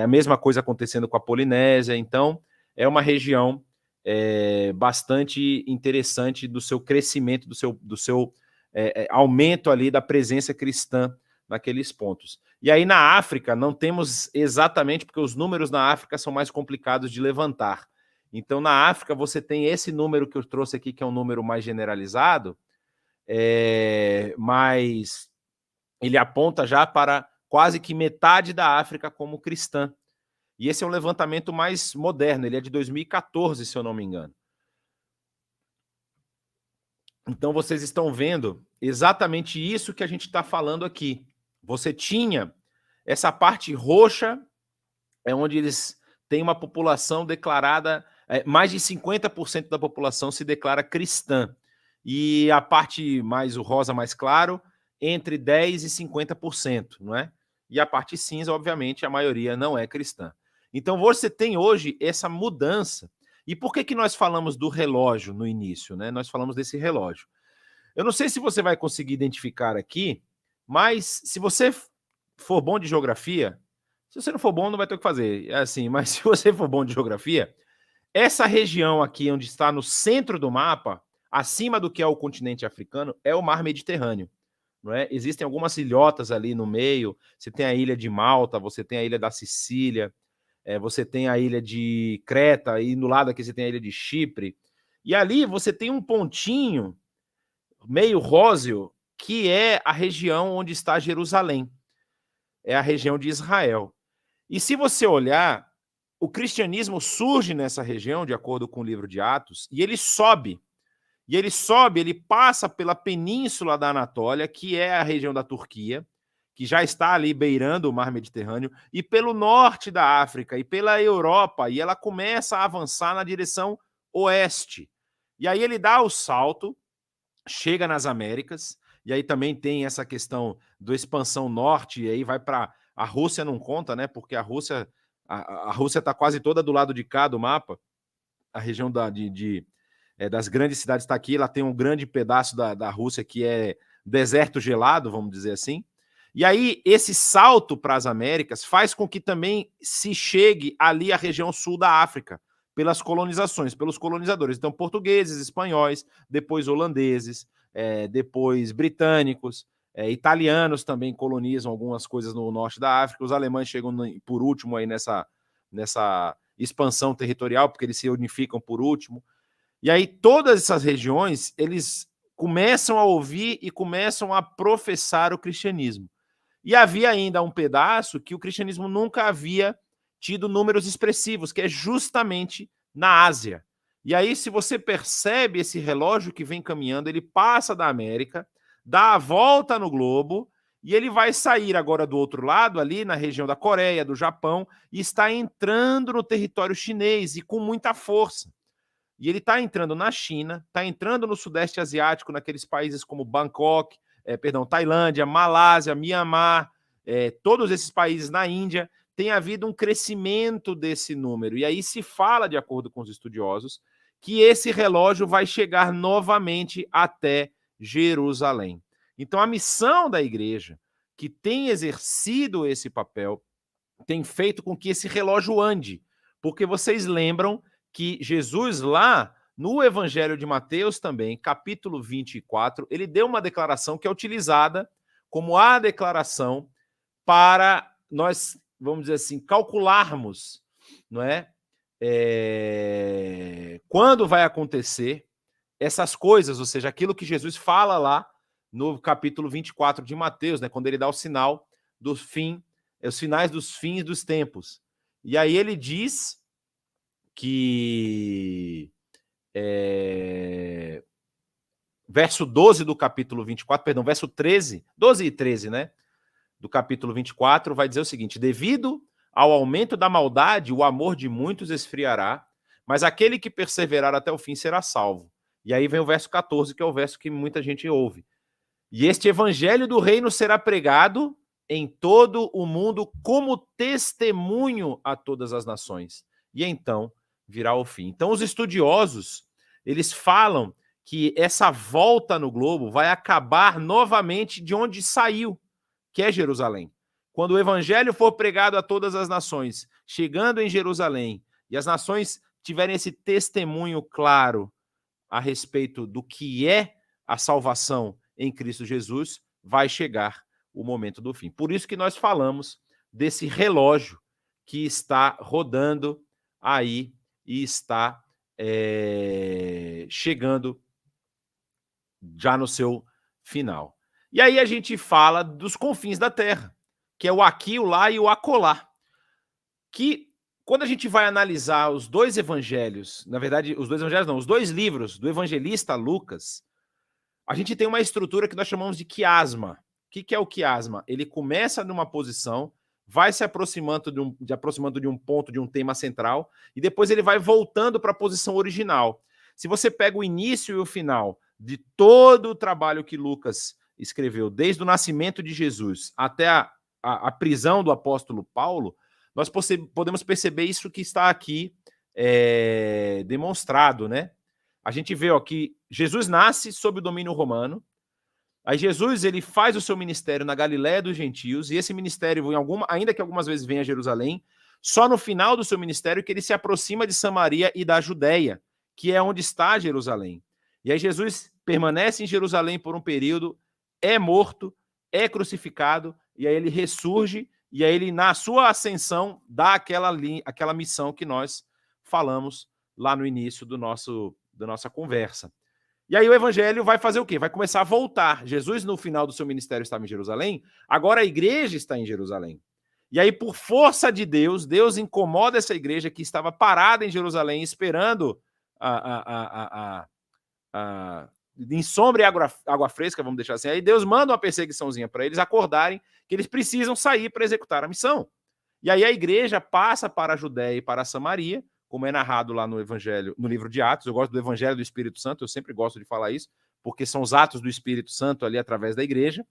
A mesma coisa acontecendo com a Polinésia. Então, é uma região bastante interessante do seu crescimento, do seu aumento ali da presença cristã naqueles pontos. E aí na África não temos exatamente, porque os números na África são mais complicados de levantar. Então na África você tem esse número que eu trouxe aqui, que é um número mais generalizado, mas ele aponta já para quase que metade da África como cristã. E esse é um levantamento mais moderno, ele é de 2014, se eu não me engano. Então vocês estão vendo exatamente isso que a gente está falando aqui. Você tinha essa parte roxa, onde eles têm uma população declarada, mais de 50% da população se declara cristã. E a parte mais, o rosa mais claro, entre 10% e 50%, não é? E a parte cinza, obviamente, a maioria não é cristã. Então você tem hoje essa mudança. E por que nós falamos do relógio no início, né? Nós falamos desse relógio. Eu não sei se você vai conseguir identificar aqui, mas se você for bom de geografia, se você não for bom, não vai ter o que fazer. É assim, mas se você for bom de geografia, essa região aqui, onde está no centro do mapa, acima do que é o continente africano, é o mar Mediterrâneo. Não é? Existem algumas ilhotas ali no meio, você tem a ilha de Malta, você tem a ilha da Sicília, você tem a ilha de Creta, e no lado aqui você tem a ilha de Chipre, e ali você tem um pontinho meio róseo, que é a região onde está Jerusalém, é a região de Israel. E se você olhar, o cristianismo surge nessa região, de acordo com o livro de Atos, e ele sobe. e ele sobe, ele passa pela península da Anatólia, que é a região da Turquia, que já está ali beirando o mar Mediterrâneo, e pelo norte da África e pela Europa, e ela começa a avançar na direção oeste. E aí ele dá o salto, chega nas Américas, e aí também tem essa questão da expansão norte, e aí vai para... A Rússia não conta, né? Porque a Rússia está quase toda do lado de cá do mapa, a região das grandes cidades está aqui, ela tem um grande pedaço da Rússia que é deserto gelado, vamos dizer assim. E aí, esse salto para as Américas faz com que também se chegue ali à região sul da África, pelas colonizações, pelos colonizadores. Então, portugueses, espanhóis, depois holandeses, depois britânicos, italianos também colonizam algumas coisas no norte da África, os alemães chegam por último aí nessa expansão territorial, porque eles se unificam por último. E aí todas essas regiões, eles começam a ouvir e começam a professar o cristianismo. E havia ainda um pedaço que o cristianismo nunca havia tido números expressivos, que é justamente na Ásia. E aí, se você percebe esse relógio que vem caminhando, ele passa da América, dá a volta no globo, e ele vai sair agora do outro lado, ali na região da Coreia, do Japão, e está entrando no território chinês, e com muita força. E ele está entrando na China, está entrando no Sudeste Asiático, naqueles países como Bangkok, Tailândia, Malásia, Mianmar, todos esses países na Índia, tem havido um crescimento desse número. E aí se fala, de acordo com os estudiosos, que esse relógio vai chegar novamente até Jerusalém. Então a missão da igreja, que tem exercido esse papel, tem feito com que esse relógio ande. Porque vocês lembram que Jesus lá, no Evangelho de Mateus também, capítulo 24, ele deu uma declaração que é utilizada como a declaração para nós, vamos dizer assim, calcularmos, não é? Quando vai acontecer essas coisas, ou seja, aquilo que Jesus fala lá no capítulo 24 de Mateus, né? Quando ele dá o sinal do fim, os finais dos fins dos tempos. E aí ele diz que verso 12 do capítulo 24, perdão, verso 13, 12 e 13, né, do capítulo 24, vai dizer o seguinte: devido ao aumento da maldade, o amor de muitos esfriará, mas aquele que perseverar até o fim será salvo. E aí vem o verso 14, que é o verso que muita gente ouve. E este evangelho do reino será pregado em todo o mundo como testemunho a todas as nações. E então virá o fim. Então os estudiosos, eles falam que essa volta no globo vai acabar novamente de onde saiu, que é Jerusalém. Quando o evangelho for pregado a todas as nações, chegando em Jerusalém, e as nações tiverem esse testemunho claro a respeito do que é a salvação em Cristo Jesus, vai chegar o momento do fim. Por isso que nós falamos desse relógio que está rodando aí e está chegando já no seu final. E aí a gente fala dos confins da terra, que é o aqui, o lá e o acolá. Que quando a gente vai analisar os dois evangelhos, na verdade, os dois evangelhos não, os dois livros do evangelista Lucas, a gente tem uma estrutura que nós chamamos de quiasma. O que é o quiasma? Ele começa numa posição, vai se aproximando de um ponto, de um tema central, e depois ele vai voltando para a posição original. Se você pega o início e o final de todo o trabalho que Lucas escreveu, desde o nascimento de Jesus até a prisão do apóstolo Paulo, nós podemos perceber isso que está aqui demonstrado, né? A gente vê que Jesus nasce sob o domínio romano. Aí Jesus ele faz o seu ministério na Galiléia dos gentios, e esse ministério, ainda que algumas vezes venha a Jerusalém, só no final do seu ministério que ele se aproxima de Samaria e da Judéia, que é onde está Jerusalém. E aí Jesus permanece em Jerusalém por um período, é morto, é crucificado, e aí ele ressurge, e aí ele, na sua ascensão, dá aquela missão que nós falamos lá no início da nossa conversa. E aí o evangelho vai fazer o quê? Vai começar a voltar. Jesus, no final do seu ministério, estava em Jerusalém, agora a igreja está em Jerusalém. E aí, por força de Deus, Deus incomoda essa igreja que estava parada em Jerusalém, esperando em sombra e água fresca, vamos deixar assim. Aí Deus manda uma perseguiçãozinha para eles acordarem que eles precisam sair para executar a missão. E aí a igreja passa para a Judéia e para a Samaria, como é narrado lá no Evangelho, no livro de Atos. Eu gosto do Evangelho do Espírito Santo, eu sempre gosto de falar isso, porque são os atos do Espírito Santo ali através da igreja.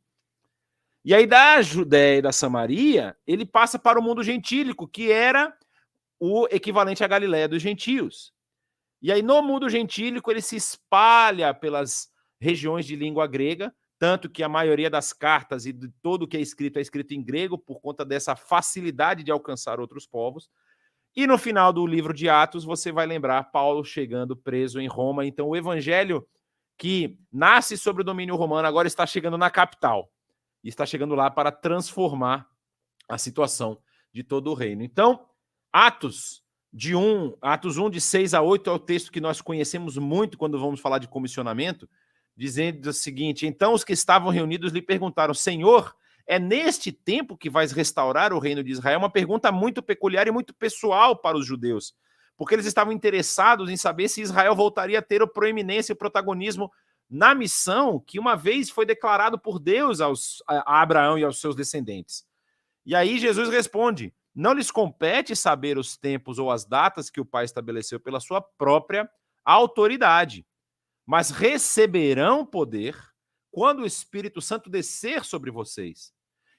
E aí da Judéia e da Samaria, ele passa para o mundo gentílico, que era o equivalente à Galiléia dos gentios. E aí no mundo gentílico ele se espalha pelas regiões de língua grega, tanto que a maioria das cartas e de tudo que é escrito em grego por conta dessa facilidade de alcançar outros povos. E no final do livro de Atos você vai lembrar Paulo chegando preso em Roma. Então o evangelho que nasce sob o domínio romano agora está chegando na capital. E está chegando lá para transformar a situação de todo o reino. Então, Atos 1, de 6 a 8, é o texto que nós conhecemos muito quando vamos falar de comissionamento, dizendo o seguinte: então os que estavam reunidos lhe perguntaram, Senhor, é neste tempo que vais restaurar o reino de Israel? Uma pergunta muito peculiar e muito pessoal para os judeus, porque eles estavam interessados em saber se Israel voltaria a ter a proeminência e o protagonismo na missão que uma vez foi declarado por Deus a Abraão e aos seus descendentes. E aí Jesus responde, não lhes compete saber os tempos ou as datas que o Pai estabeleceu pela sua própria autoridade, mas receberão poder quando o Espírito Santo descer sobre vocês.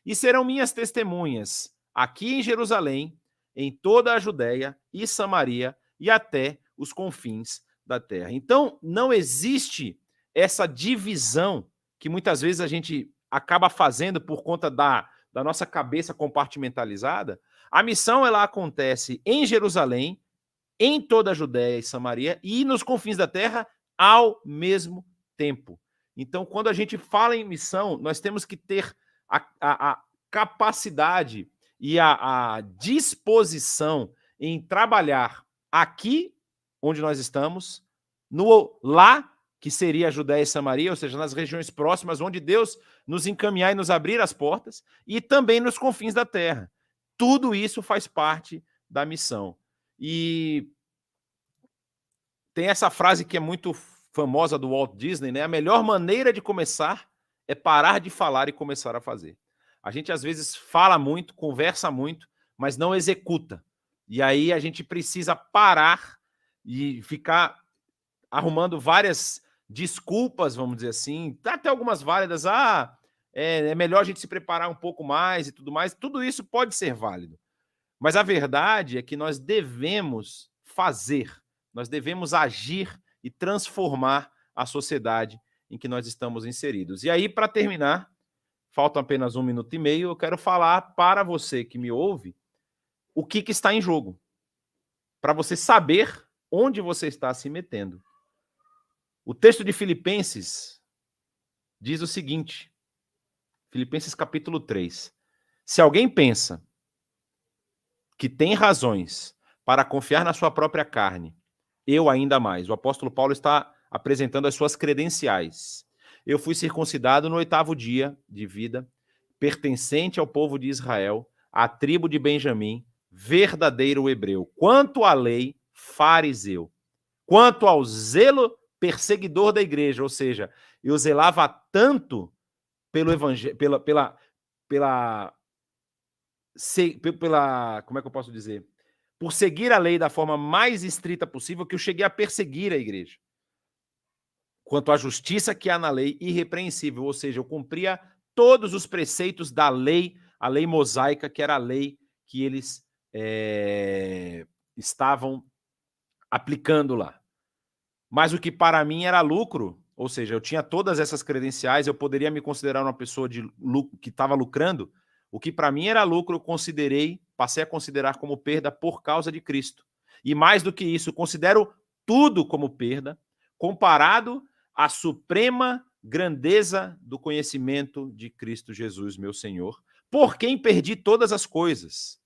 E serão minhas testemunhas aqui em Jerusalém, em toda a Judéia e Samaria e até os confins da terra. Então, não existe essa divisão que muitas vezes a gente acaba fazendo por conta da nossa cabeça compartimentalizada. A missão ela acontece em Jerusalém, em toda a Judéia e Samaria e nos confins da terra ao mesmo tempo. Então, quando a gente fala em missão, nós temos que ter a capacidade e a disposição em trabalhar aqui, onde nós estamos, lá, que seria a Judéia e Samaria, ou seja, nas regiões próximas, onde Deus nos encaminhar e nos abrir as portas, e também nos confins da terra. Tudo isso faz parte da missão. E tem essa frase que é muito famosa do Walt Disney, né? A melhor maneira de começar é parar de falar e começar a fazer. A gente, às vezes, fala muito, conversa muito, mas não executa. E aí a gente precisa parar e ficar arrumando várias desculpas, vamos dizer assim, até algumas válidas. É melhor a gente se preparar um pouco mais e tudo mais. Tudo isso pode ser válido. Mas a verdade é que nós devemos fazer, nós devemos agir e transformar a sociedade em que nós estamos inseridos. E aí, para terminar, faltam apenas 1 minuto e meio, eu quero falar para você que me ouve o que está em jogo, para você saber onde você está se metendo. O texto de Filipenses diz o seguinte, Filipenses capítulo 3, se alguém pensa que tem razões para confiar na sua própria carne, eu ainda mais. O apóstolo Paulo está apresentando as suas credenciais. Eu fui circuncidado no 8º dia de vida, pertencente ao povo de Israel, à tribo de Benjamim, verdadeiro hebreu. Quanto à lei, fariseu. Quanto ao zelo, perseguidor da igreja. Ou seja, eu zelava tanto pelo evangelho, como é que eu posso dizer? Por seguir a lei da forma mais estrita possível, que eu cheguei a perseguir a igreja. Quanto à justiça que há na lei, irrepreensível, ou seja, eu cumpria todos os preceitos da lei, a lei mosaica, que era a lei que eles estavam aplicando lá. Mas o que para mim era lucro, ou seja, eu tinha todas essas credenciais, eu poderia me considerar uma pessoa que estava lucrando. O que para mim era lucro, eu passei a considerar como perda por causa de Cristo. E mais do que isso, considero tudo como perda, comparado à suprema grandeza do conhecimento de Cristo Jesus, meu Senhor, por quem perdi todas as coisas.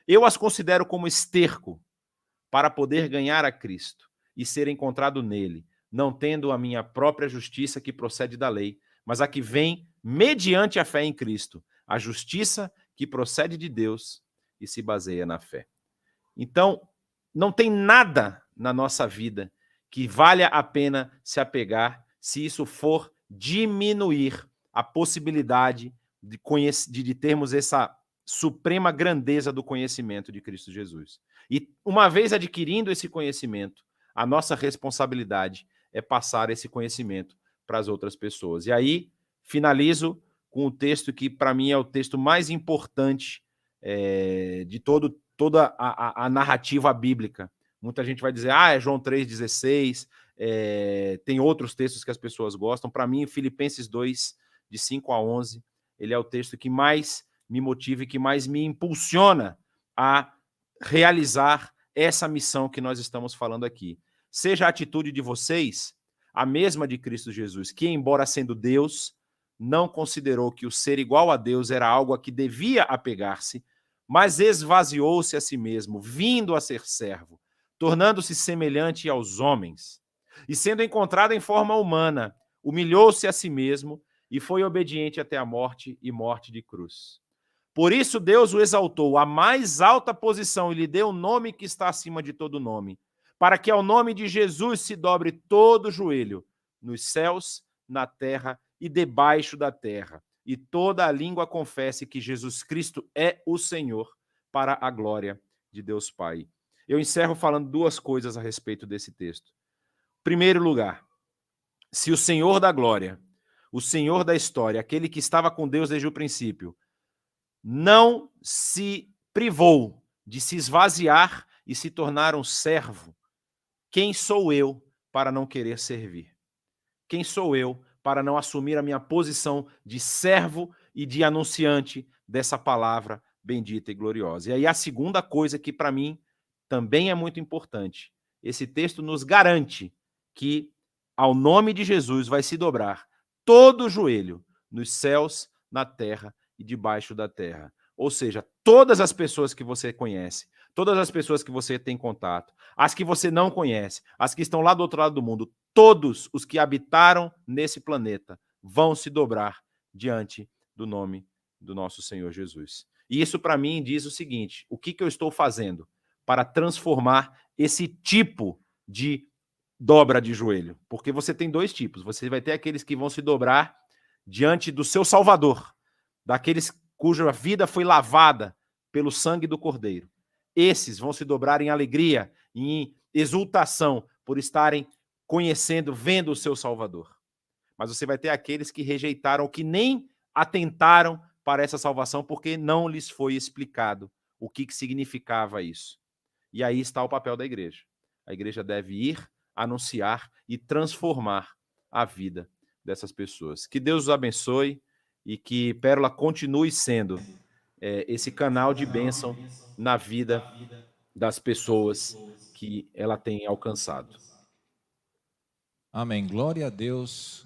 Eu as considero como esterco para poder ganhar a Cristo e ser encontrado nele, não tendo a minha própria justiça que procede da lei, mas a que vem mediante a fé em Cristo, a justiça que procede de Deus e se baseia na fé. Então, não tem nada na nossa vida que valha a pena se apegar se isso for diminuir a possibilidade de termos essa suprema grandeza do conhecimento de Cristo Jesus. E uma vez adquirindo esse conhecimento, a nossa responsabilidade é passar esse conhecimento para as outras pessoas. E aí, finalizo com o texto que, para mim, é o texto mais importante de toda a narrativa bíblica. Muita gente vai dizer, é João 3,16, tem outros textos que as pessoas gostam. Para mim, Filipenses 2, de 5 a 11, ele é o texto que mais me motiva e que mais me impulsiona a realizar essa missão que nós estamos falando aqui. Seja a atitude de vocês a mesma de Cristo Jesus, que, embora sendo Deus, não considerou que o ser igual a Deus era algo a que devia apegar-se, mas esvaziou-se a si mesmo, vindo a ser servo, tornando-se semelhante aos homens. E sendo encontrado em forma humana, humilhou-se a si mesmo e foi obediente até a morte e morte de cruz. Por isso Deus o exaltou à mais alta posição e lhe deu o nome que está acima de todo nome, para que ao nome de Jesus se dobre todo o joelho, nos céus, na terra e debaixo da terra, e toda a língua confesse que Jesus Cristo é o Senhor, para a glória de Deus Pai. Eu encerro falando duas coisas a respeito desse texto. Em primeiro lugar, se o Senhor da glória, o Senhor da história, aquele que estava com Deus desde o princípio, não se privou de se esvaziar e se tornar um servo, quem sou eu para não querer servir? Quem sou eu para não assumir a minha posição de servo e de anunciante dessa palavra bendita e gloriosa? E aí a segunda coisa que para mim também é muito importante, esse texto nos garante que ao nome de Jesus vai se dobrar todo o joelho nos céus, na terra e debaixo da terra. Ou seja, todas as pessoas que você conhece, todas as pessoas que você tem contato, as que você não conhece, as que estão lá do outro lado do mundo, todos os que habitaram nesse planeta vão se dobrar diante do nome do nosso Senhor Jesus. E isso para mim diz o seguinte, o que eu estou fazendo para transformar esse tipo de dobra de joelho? Porque você tem dois tipos, você vai ter aqueles que vão se dobrar diante do seu Salvador, daqueles cuja vida foi lavada pelo sangue do Cordeiro. Esses vão se dobrar em alegria, em exultação, por estarem conhecendo, vendo o seu Salvador. Mas você vai ter aqueles que rejeitaram, que nem atentaram para essa salvação, porque não lhes foi explicado o que significava isso. E aí está o papel da igreja. A igreja deve ir, anunciar e transformar a vida dessas pessoas. Que Deus os abençoe e que Pérola continue sendo esse canal de bênção na vida das pessoas que ela tem alcançado. Amém. Glória a Deus.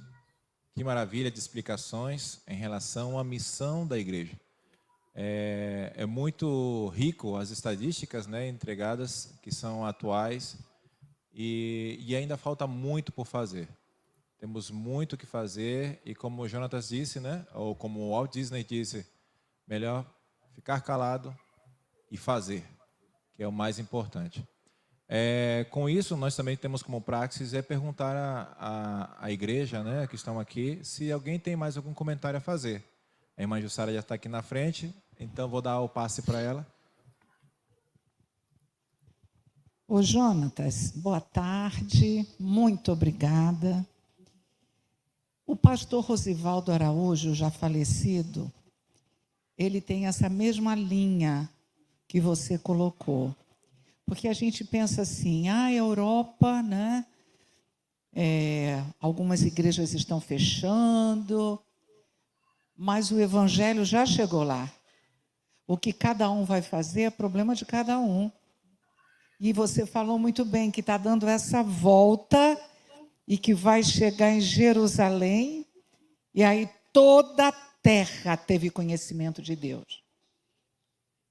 Que maravilha de explicações em relação à missão da igreja. É muito rico as estatísticas, né, entregadas, que são atuais, e ainda falta muito por fazer. Temos muito o que fazer, e como o Jonatas disse, né, ou como o Walt Disney disse, melhor ficar calado e fazer, que é o mais importante. Com isso, nós também temos como praxis perguntar à igreja, né, que estão aqui, se alguém tem mais algum comentário a fazer. A irmã Jussara já está aqui na frente, então vou dar o passe para ela. Ô Jonatas, boa tarde, muito obrigada. O pastor Rosivaldo Araújo, já falecido, ele tem essa mesma linha que você colocou. Porque a gente pensa assim, a Europa, né? Algumas igrejas estão fechando, mas o evangelho já chegou lá. O que cada um vai fazer é problema de cada um. E você falou muito bem que está dando essa volta e que vai chegar em Jerusalém, e aí toda a terra teve conhecimento de Deus.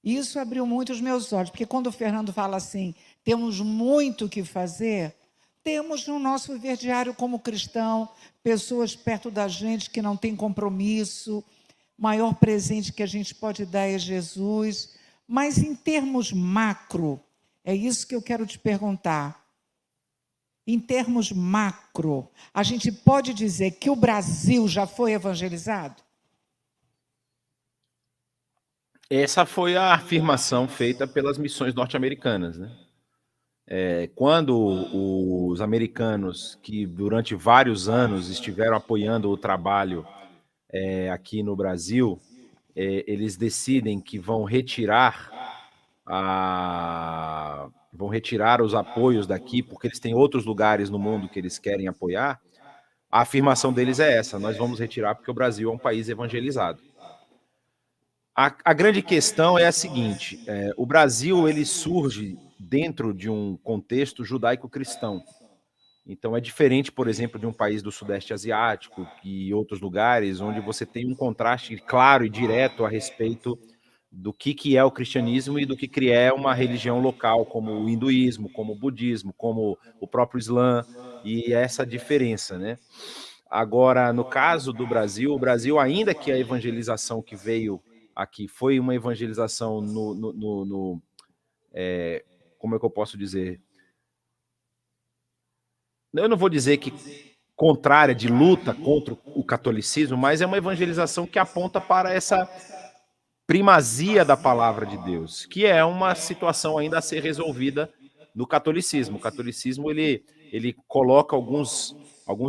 Isso abriu muito os meus olhos, porque quando o Fernando fala assim, temos muito o que fazer, temos no nosso viver diário como cristão, pessoas perto da gente que não têm compromisso, o maior presente que a gente pode dar é Jesus, mas em termos macro, é isso que eu quero te perguntar. Em termos macro, a gente pode dizer que o Brasil já foi evangelizado? Essa foi a afirmação feita pelas missões norte-americanas, né? Quando os americanos, que durante vários anos estiveram apoiando o trabalho aqui no Brasil, eles decidem que vão retirar os apoios daqui, porque eles têm outros lugares no mundo que eles querem apoiar. A afirmação deles é essa: nós vamos retirar porque o Brasil é um país evangelizado. A grande questão é a seguinte: o Brasil ele surge dentro de um contexto judaico-cristão. Então é diferente, por exemplo, de um país do Sudeste Asiático e outros lugares onde você tem um contraste claro e direto a respeito do que é o cristianismo e do que é uma religião local, como o hinduísmo, como o budismo, como o próprio Islã, e essa diferença, né? Agora, no caso do Brasil, o Brasil, ainda que a evangelização que veio aqui foi uma evangelização como é que eu posso dizer? Eu não vou dizer que contrária, de luta contra o catolicismo, mas é uma evangelização que aponta para essa primazia da palavra de Deus, que é uma situação ainda a ser resolvida no catolicismo. O catolicismo ele coloca alguns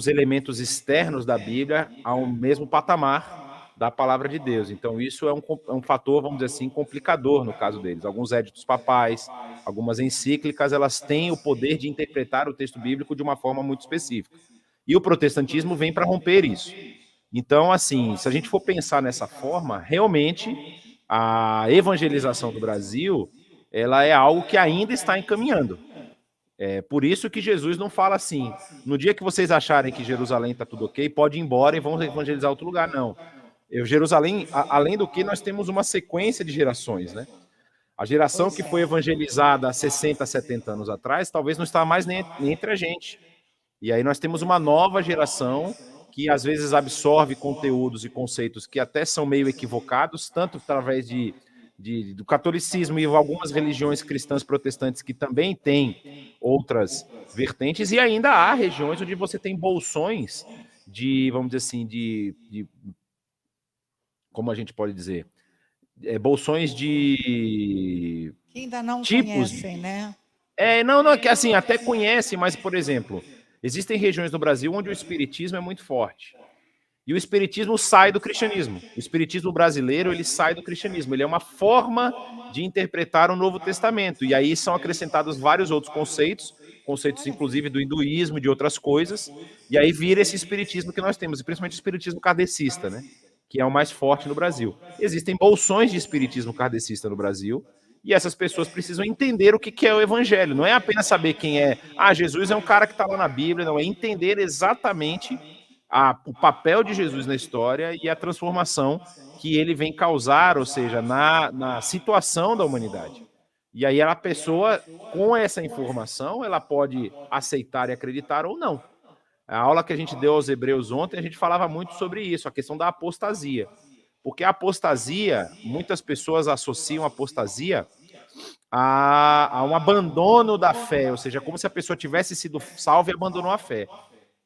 elementos externos da Bíblia ao mesmo patamar da palavra de Deus. Então isso é um fator, vamos dizer assim, complicador no caso deles. Alguns éditos papais, algumas encíclicas, elas têm o poder de interpretar o texto bíblico de uma forma muito específica. E o protestantismo vem para romper isso. Então, assim, se a gente for pensar nessa forma, realmente a evangelização do Brasil, ela é algo que ainda está encaminhando. É por isso que Jesus não fala assim: no dia que vocês acharem que Jerusalém está tudo ok, pode ir embora e vão evangelizar outro lugar. Não. Jerusalém, além do que, nós temos uma sequência de gerações, né? A geração que foi evangelizada há 60, 70 anos atrás, talvez não está mais nem entre a gente. E aí nós temos uma nova geração que às vezes absorve conteúdos e conceitos que até são meio equivocados, tanto através do catolicismo e algumas religiões cristãs protestantes que também têm outras vertentes, e ainda há regiões onde você tem bolsões vamos dizer assim, como a gente pode dizer, bolsões de Que ainda não tipos conhecem, né? Não, que assim, até conhecem, mas, por exemplo, existem regiões no Brasil onde o espiritismo é muito forte. E o espiritismo sai do cristianismo. O espiritismo brasileiro, ele sai do cristianismo. Ele é uma forma de interpretar o Novo Testamento. E aí são acrescentados vários outros conceitos inclusive do hinduísmo, de outras coisas. E aí vira esse espiritismo que nós temos, e principalmente o espiritismo kardecista, né? Que é o mais forte no Brasil. Existem bolsões de espiritismo kardecista no Brasil, e essas pessoas precisam entender o que é o evangelho. Não é apenas saber quem é. Jesus é um cara que está lá na Bíblia. Não, é entender exatamente o papel de Jesus na história e a transformação que ele vem causar, ou seja, na situação da humanidade. E aí a pessoa, com essa informação, ela pode aceitar e acreditar ou não. A aula que a gente deu aos Hebreus ontem, a gente falava muito sobre isso, a questão da apostasia. Porque a apostasia, muitas pessoas associam a apostasia a um abandono da fé, ou seja, como se a pessoa tivesse sido salva e abandonou a fé.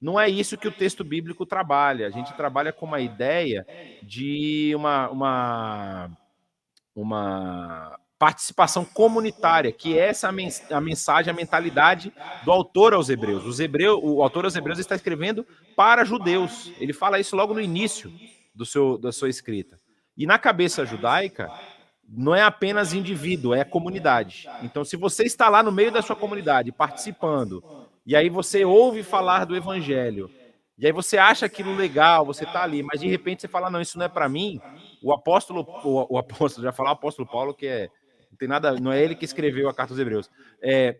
Não é isso que o texto bíblico trabalha. A gente trabalha com uma ideia de uma participação comunitária, que é essa a mensagem, a mentalidade do autor aos Hebreus. O autor aos Hebreus está escrevendo para judeus. Ele fala isso logo no início da sua escrita. E na cabeça judaica, não é apenas indivíduo, é comunidade. Então, se você está lá no meio da sua comunidade, participando, e aí você ouve falar do evangelho, e aí você acha aquilo legal, você está ali, mas de repente você fala, não, isso não é para mim. O apóstolo, já falar o apóstolo Paulo, que não tem nada, não é ele que escreveu a carta aos Hebreus.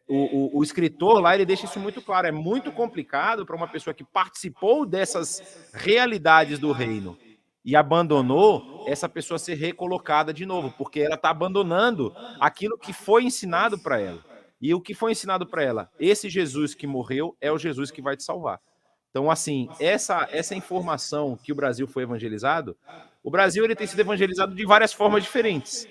O escritor lá, ele deixa isso muito claro. É muito complicado para uma pessoa que participou dessas realidades do reino e abandonou, essa pessoa ser recolocada de novo, porque ela está abandonando aquilo que foi ensinado para ela. E o que foi ensinado para ela? Esse Jesus que morreu é o Jesus que vai te salvar. Então, assim, essa informação que o Brasil foi evangelizado, o Brasil ele tem sido evangelizado de várias formas diferentes,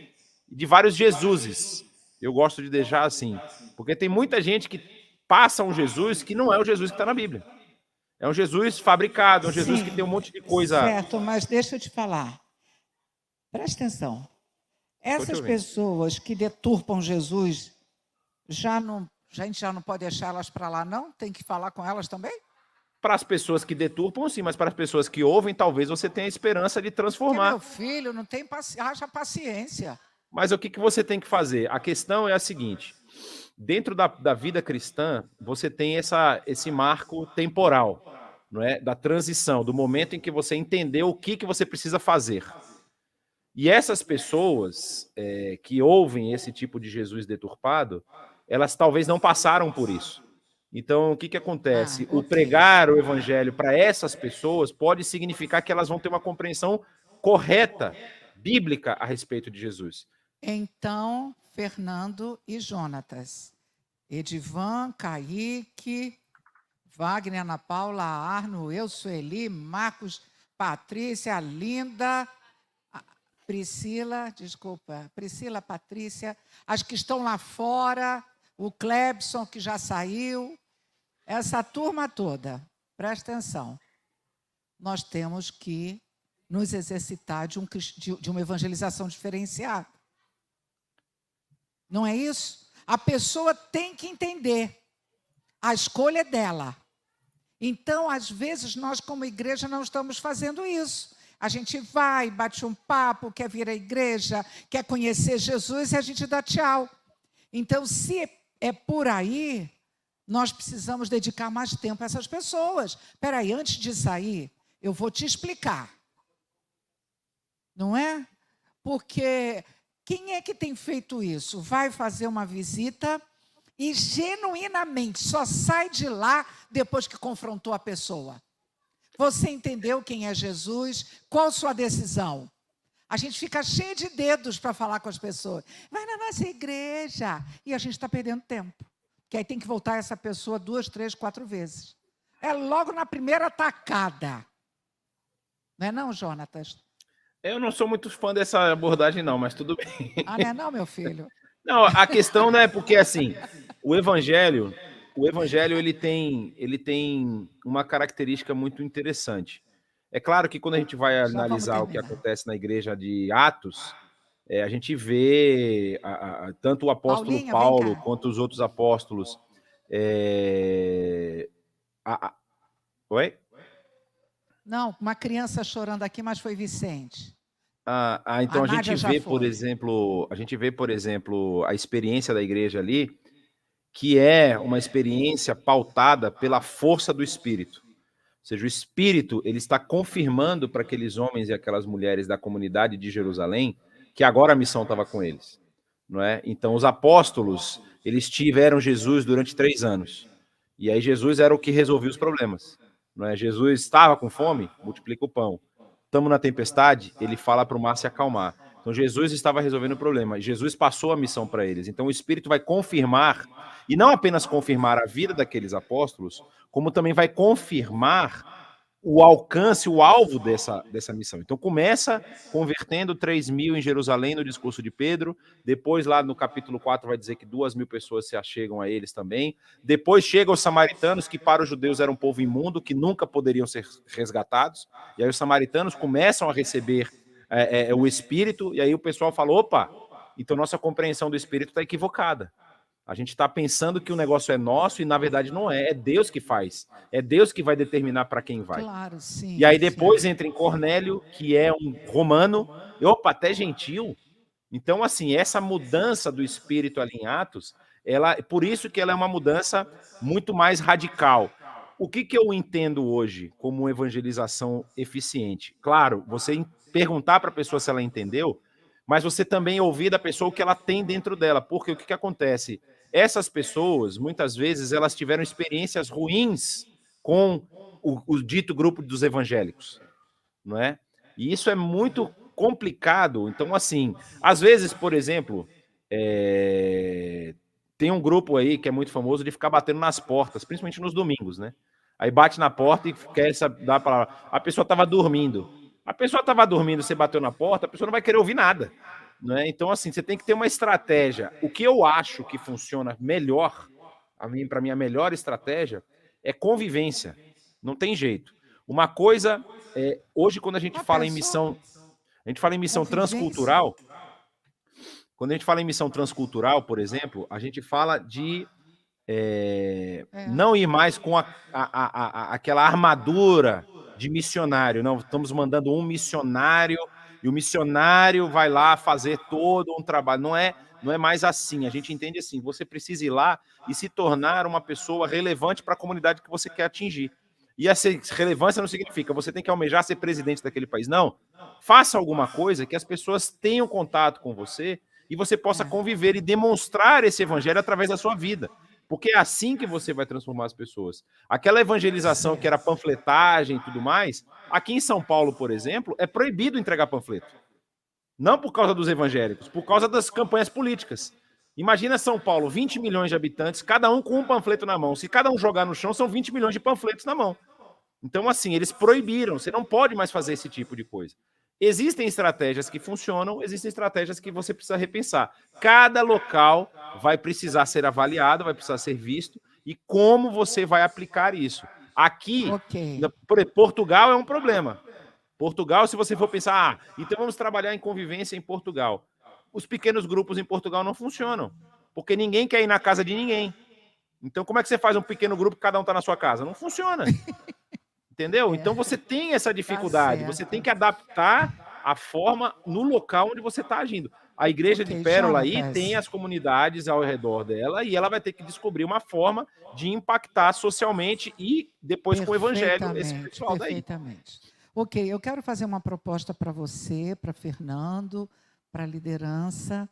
de vários Jesuses. Eu gosto de deixar assim, porque tem muita gente que passa um Jesus que não é o Jesus que está na Bíblia. É um Jesus fabricado, é um Jesus que tem um monte de coisa... Certo, mas deixa eu te falar. Presta atenção. Essas pessoas que deturpam Jesus, a gente já não pode deixar elas para lá, não? Tem que falar com elas também? Para as pessoas que deturpam, sim, mas para as pessoas que ouvem, talvez você tenha a esperança de transformar. Porque meu filho não tem haja paciência. Mas o que você tem que fazer? A questão é a seguinte: dentro da vida cristã, você tem esse marco temporal, não é? Da transição, do momento em que você entendeu o que você precisa fazer. E essas pessoas que ouvem esse tipo de Jesus deturpado, elas talvez não passaram por isso. Então, o que acontece? O pregar o evangelho para essas pessoas pode significar que elas vão ter uma compreensão correta, bíblica, a respeito de Jesus. Então, Fernando e Jonatas, Edivan, Kaique, Wagner, Ana Paula, Arno, eu, Sueli, Marcos, Patrícia, Linda, Priscila, Patrícia, as que estão lá fora, o Clebson, que já saiu, essa turma toda, presta atenção. Nós temos que nos exercitar de uma evangelização diferenciada. Não é isso? A pessoa tem que entender. A escolha é dela. Então, às vezes, nós como igreja não estamos fazendo isso. A gente vai, bate um papo, quer vir à igreja, quer conhecer Jesus e a gente dá tchau. Então, se é por aí, nós precisamos dedicar mais tempo a essas pessoas. Espera aí, antes de sair, eu vou te explicar. Não é? Porque quem é que tem feito isso? Vai fazer uma visita e genuinamente só sai de lá depois que confrontou a pessoa. Você entendeu quem é Jesus? Qual sua decisão? A gente fica cheio de dedos para falar com as pessoas. Vai na nossa igreja. E a gente está perdendo tempo. Porque aí tem que voltar essa pessoa 2, 3, 4 vezes. É logo na primeira tacada. Não é não, Jonatas? Eu não sou muito fã dessa abordagem, não, mas tudo bem. Ah, não é não, meu filho? Não, a questão não é porque, assim, o evangelho ele tem uma característica muito interessante. É claro que quando a gente vai analisar o que acontece na igreja de Atos, a gente vê tanto o apóstolo Paulinha, Paulo quanto os outros apóstolos. Oi? Não, uma criança chorando aqui, mas foi Vicente. Então a gente vê, por exemplo, a experiência da igreja ali, que é uma experiência pautada pela força do Espírito. Ou seja, o Espírito ele está confirmando para aqueles homens e aquelas mulheres da comunidade de Jerusalém que agora a missão estava com eles. Não é? Então, os apóstolos, eles tiveram Jesus durante 3 anos. E aí Jesus era o que resolvia os problemas. Não é? Jesus estava com fome, multiplica o pão. Estamos na tempestade, ele fala para o mar se acalmar. Então, Jesus estava resolvendo o problema. Jesus passou a missão para eles. Então, o Espírito vai confirmar, e não apenas confirmar a vida daqueles apóstolos, como também vai confirmar o alcance, o alvo dessa missão. Então, começa convertendo 3.000 em Jerusalém no discurso de Pedro. Depois, lá no capítulo 4, vai dizer que 2.000 pessoas se achegam a eles também. Depois chegam os samaritanos, que para os judeus era um povo imundo, que nunca poderiam ser resgatados. E aí os samaritanos começam a receber o Espírito, e aí o pessoal fala, opa, então nossa compreensão do Espírito está equivocada. A gente está pensando que o negócio é nosso e, na verdade, não é. É Deus que faz. É Deus que vai determinar para quem vai. Claro, sim. E aí depois entra em Cornélio, que é um romano, e opa, até gentil. Então, assim, essa mudança do Espírito ali em Atos, por isso que ela é uma mudança muito mais radical. O que eu entendo hoje como evangelização eficiente? Claro, você perguntar para a pessoa se ela entendeu, mas você também ouvir da pessoa o que ela tem dentro dela. Porque o que acontece? Essas pessoas, muitas vezes, elas tiveram experiências ruins com o dito grupo dos evangélicos, não é? E isso é muito complicado. Então, assim, às vezes, por exemplo, tem um grupo aí que é muito famoso de ficar batendo nas portas, principalmente nos domingos, né? Aí bate na porta e quer dar a palavra. A pessoa estava dormindo. A pessoa estava dormindo, você bateu na porta, a pessoa não vai querer ouvir nada. Né? Então, assim, você tem que ter uma estratégia. O que eu acho que funciona melhor para mim, a melhor estratégia é convivência. Não tem jeito. Uma coisa, hoje, quando a gente fala em missão transcultural, quando a gente fala em missão transcultural, por exemplo, a gente fala de não ir mais com aquela armadura de missionário. Não, estamos mandando um missionário e o missionário vai lá fazer todo um trabalho. Não é mais assim. A gente entende assim, você precisa ir lá e se tornar uma pessoa relevante para a comunidade que você quer atingir. E essa relevância não significa você tem que almejar ser presidente daquele país. Não. Faça alguma coisa que as pessoas tenham contato com você e você possa conviver e demonstrar esse evangelho através da sua vida. Porque é assim que você vai transformar as pessoas. Aquela evangelização que era panfletagem e tudo mais, aqui em São Paulo, por exemplo, é proibido entregar panfleto. Não por causa dos evangélicos, por causa das campanhas políticas. Imagina São Paulo, 20 milhões de habitantes, cada um com um panfleto na mão. Se cada um jogar no chão, são 20 milhões de panfletos na mão. Então, assim, eles proibiram. Você não pode mais fazer esse tipo de coisa. Existem estratégias que funcionam, existem estratégias que você precisa repensar. Cada local vai precisar ser avaliado, vai precisar ser visto, e como você vai aplicar isso. Aqui, Portugal é um problema. Portugal, se você for pensar, então vamos trabalhar em convivência em Portugal. Os pequenos grupos em Portugal não funcionam, porque ninguém quer ir na casa de ninguém. Então, como é que você faz um pequeno grupo que cada um está na sua casa? Não funciona. Entendeu? Então você tem essa dificuldade, você tem que adaptar a forma no local onde você está agindo. A igreja de Pérola aí tem as comunidades ao redor dela e ela vai ter que descobrir uma forma de impactar socialmente e depois com o evangelho esse pessoal daí. Perfeitamente. Ok, eu quero fazer uma proposta para você, para Fernando, para a liderança,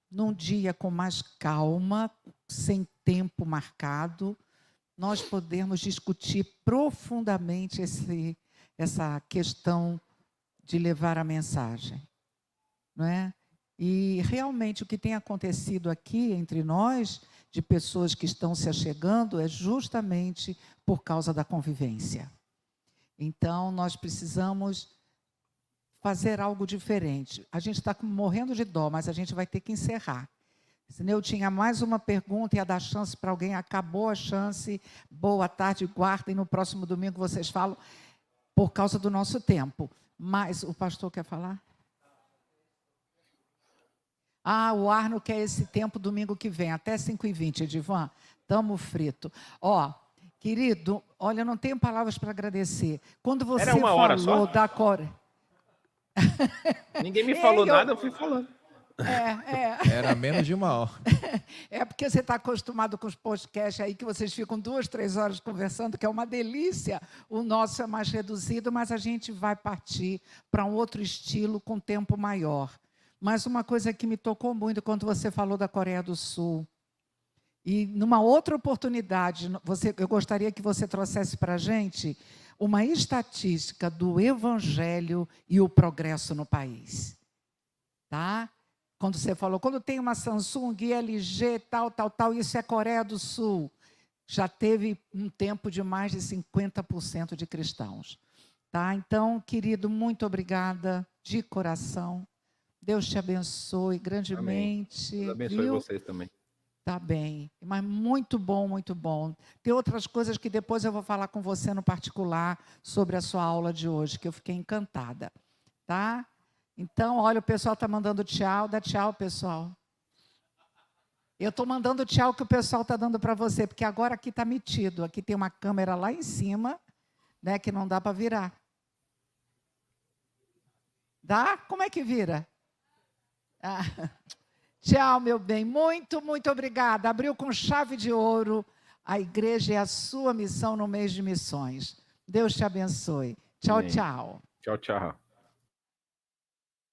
num dia com mais calma, sem tempo marcado, nós podemos discutir profundamente essa questão de levar a mensagem, não é? E realmente o que tem acontecido aqui entre nós, de pessoas que estão se achegando, é justamente por causa da convivência. Então, nós precisamos fazer algo diferente. A gente está morrendo de dó, mas a gente vai ter que encerrar. Eu tinha mais uma pergunta, ia dar chance para alguém, acabou a chance. Boa tarde, guardem, no próximo domingo vocês falam, por causa do nosso tempo. Mas o pastor quer falar? O Arno quer esse tempo domingo que vem, até 5h20, Edivan. Tamo frito. Querido, olha, eu não tenho palavras para agradecer. Quando você Era uma hora falou só? da Coreia... Ninguém me falou nada, eu fui falando. Era menos de uma hora. É porque você está acostumado com os podcasts aí, que vocês ficam 2, 3 horas conversando, que é uma delícia. O nosso é mais reduzido, mas a gente vai partir para um outro estilo com tempo maior. Mas uma coisa que me tocou muito quando você falou da Coreia do Sul, e numa outra oportunidade, eu gostaria que você trouxesse para a gente uma estatística do evangelho e o progresso no país. Tá? Quando você falou, quando tem uma Samsung, LG, tal, isso é Coreia do Sul. Já teve um tempo de mais de 50% de cristãos. Tá? Então, querido, muito obrigada de coração. Deus te abençoe grandemente. Deus abençoe vocês também. Tá bem, mas muito bom, muito bom. Tem outras coisas que depois eu vou falar com você no particular sobre a sua aula de hoje, que eu fiquei encantada. Tá? Então, olha, o pessoal está mandando tchau. Dá tchau, pessoal. Eu estou mandando tchau que o pessoal está dando para você, porque agora aqui está metido. Aqui tem uma câmera lá em cima, né, que não dá para virar. Dá? Como é que vira? Tchau, meu bem. Muito, muito obrigada. Abriu com chave de ouro. A igreja é a sua missão no mês de missões. Deus te abençoe. Tchau, Amém. tchau. Tchau, tchau.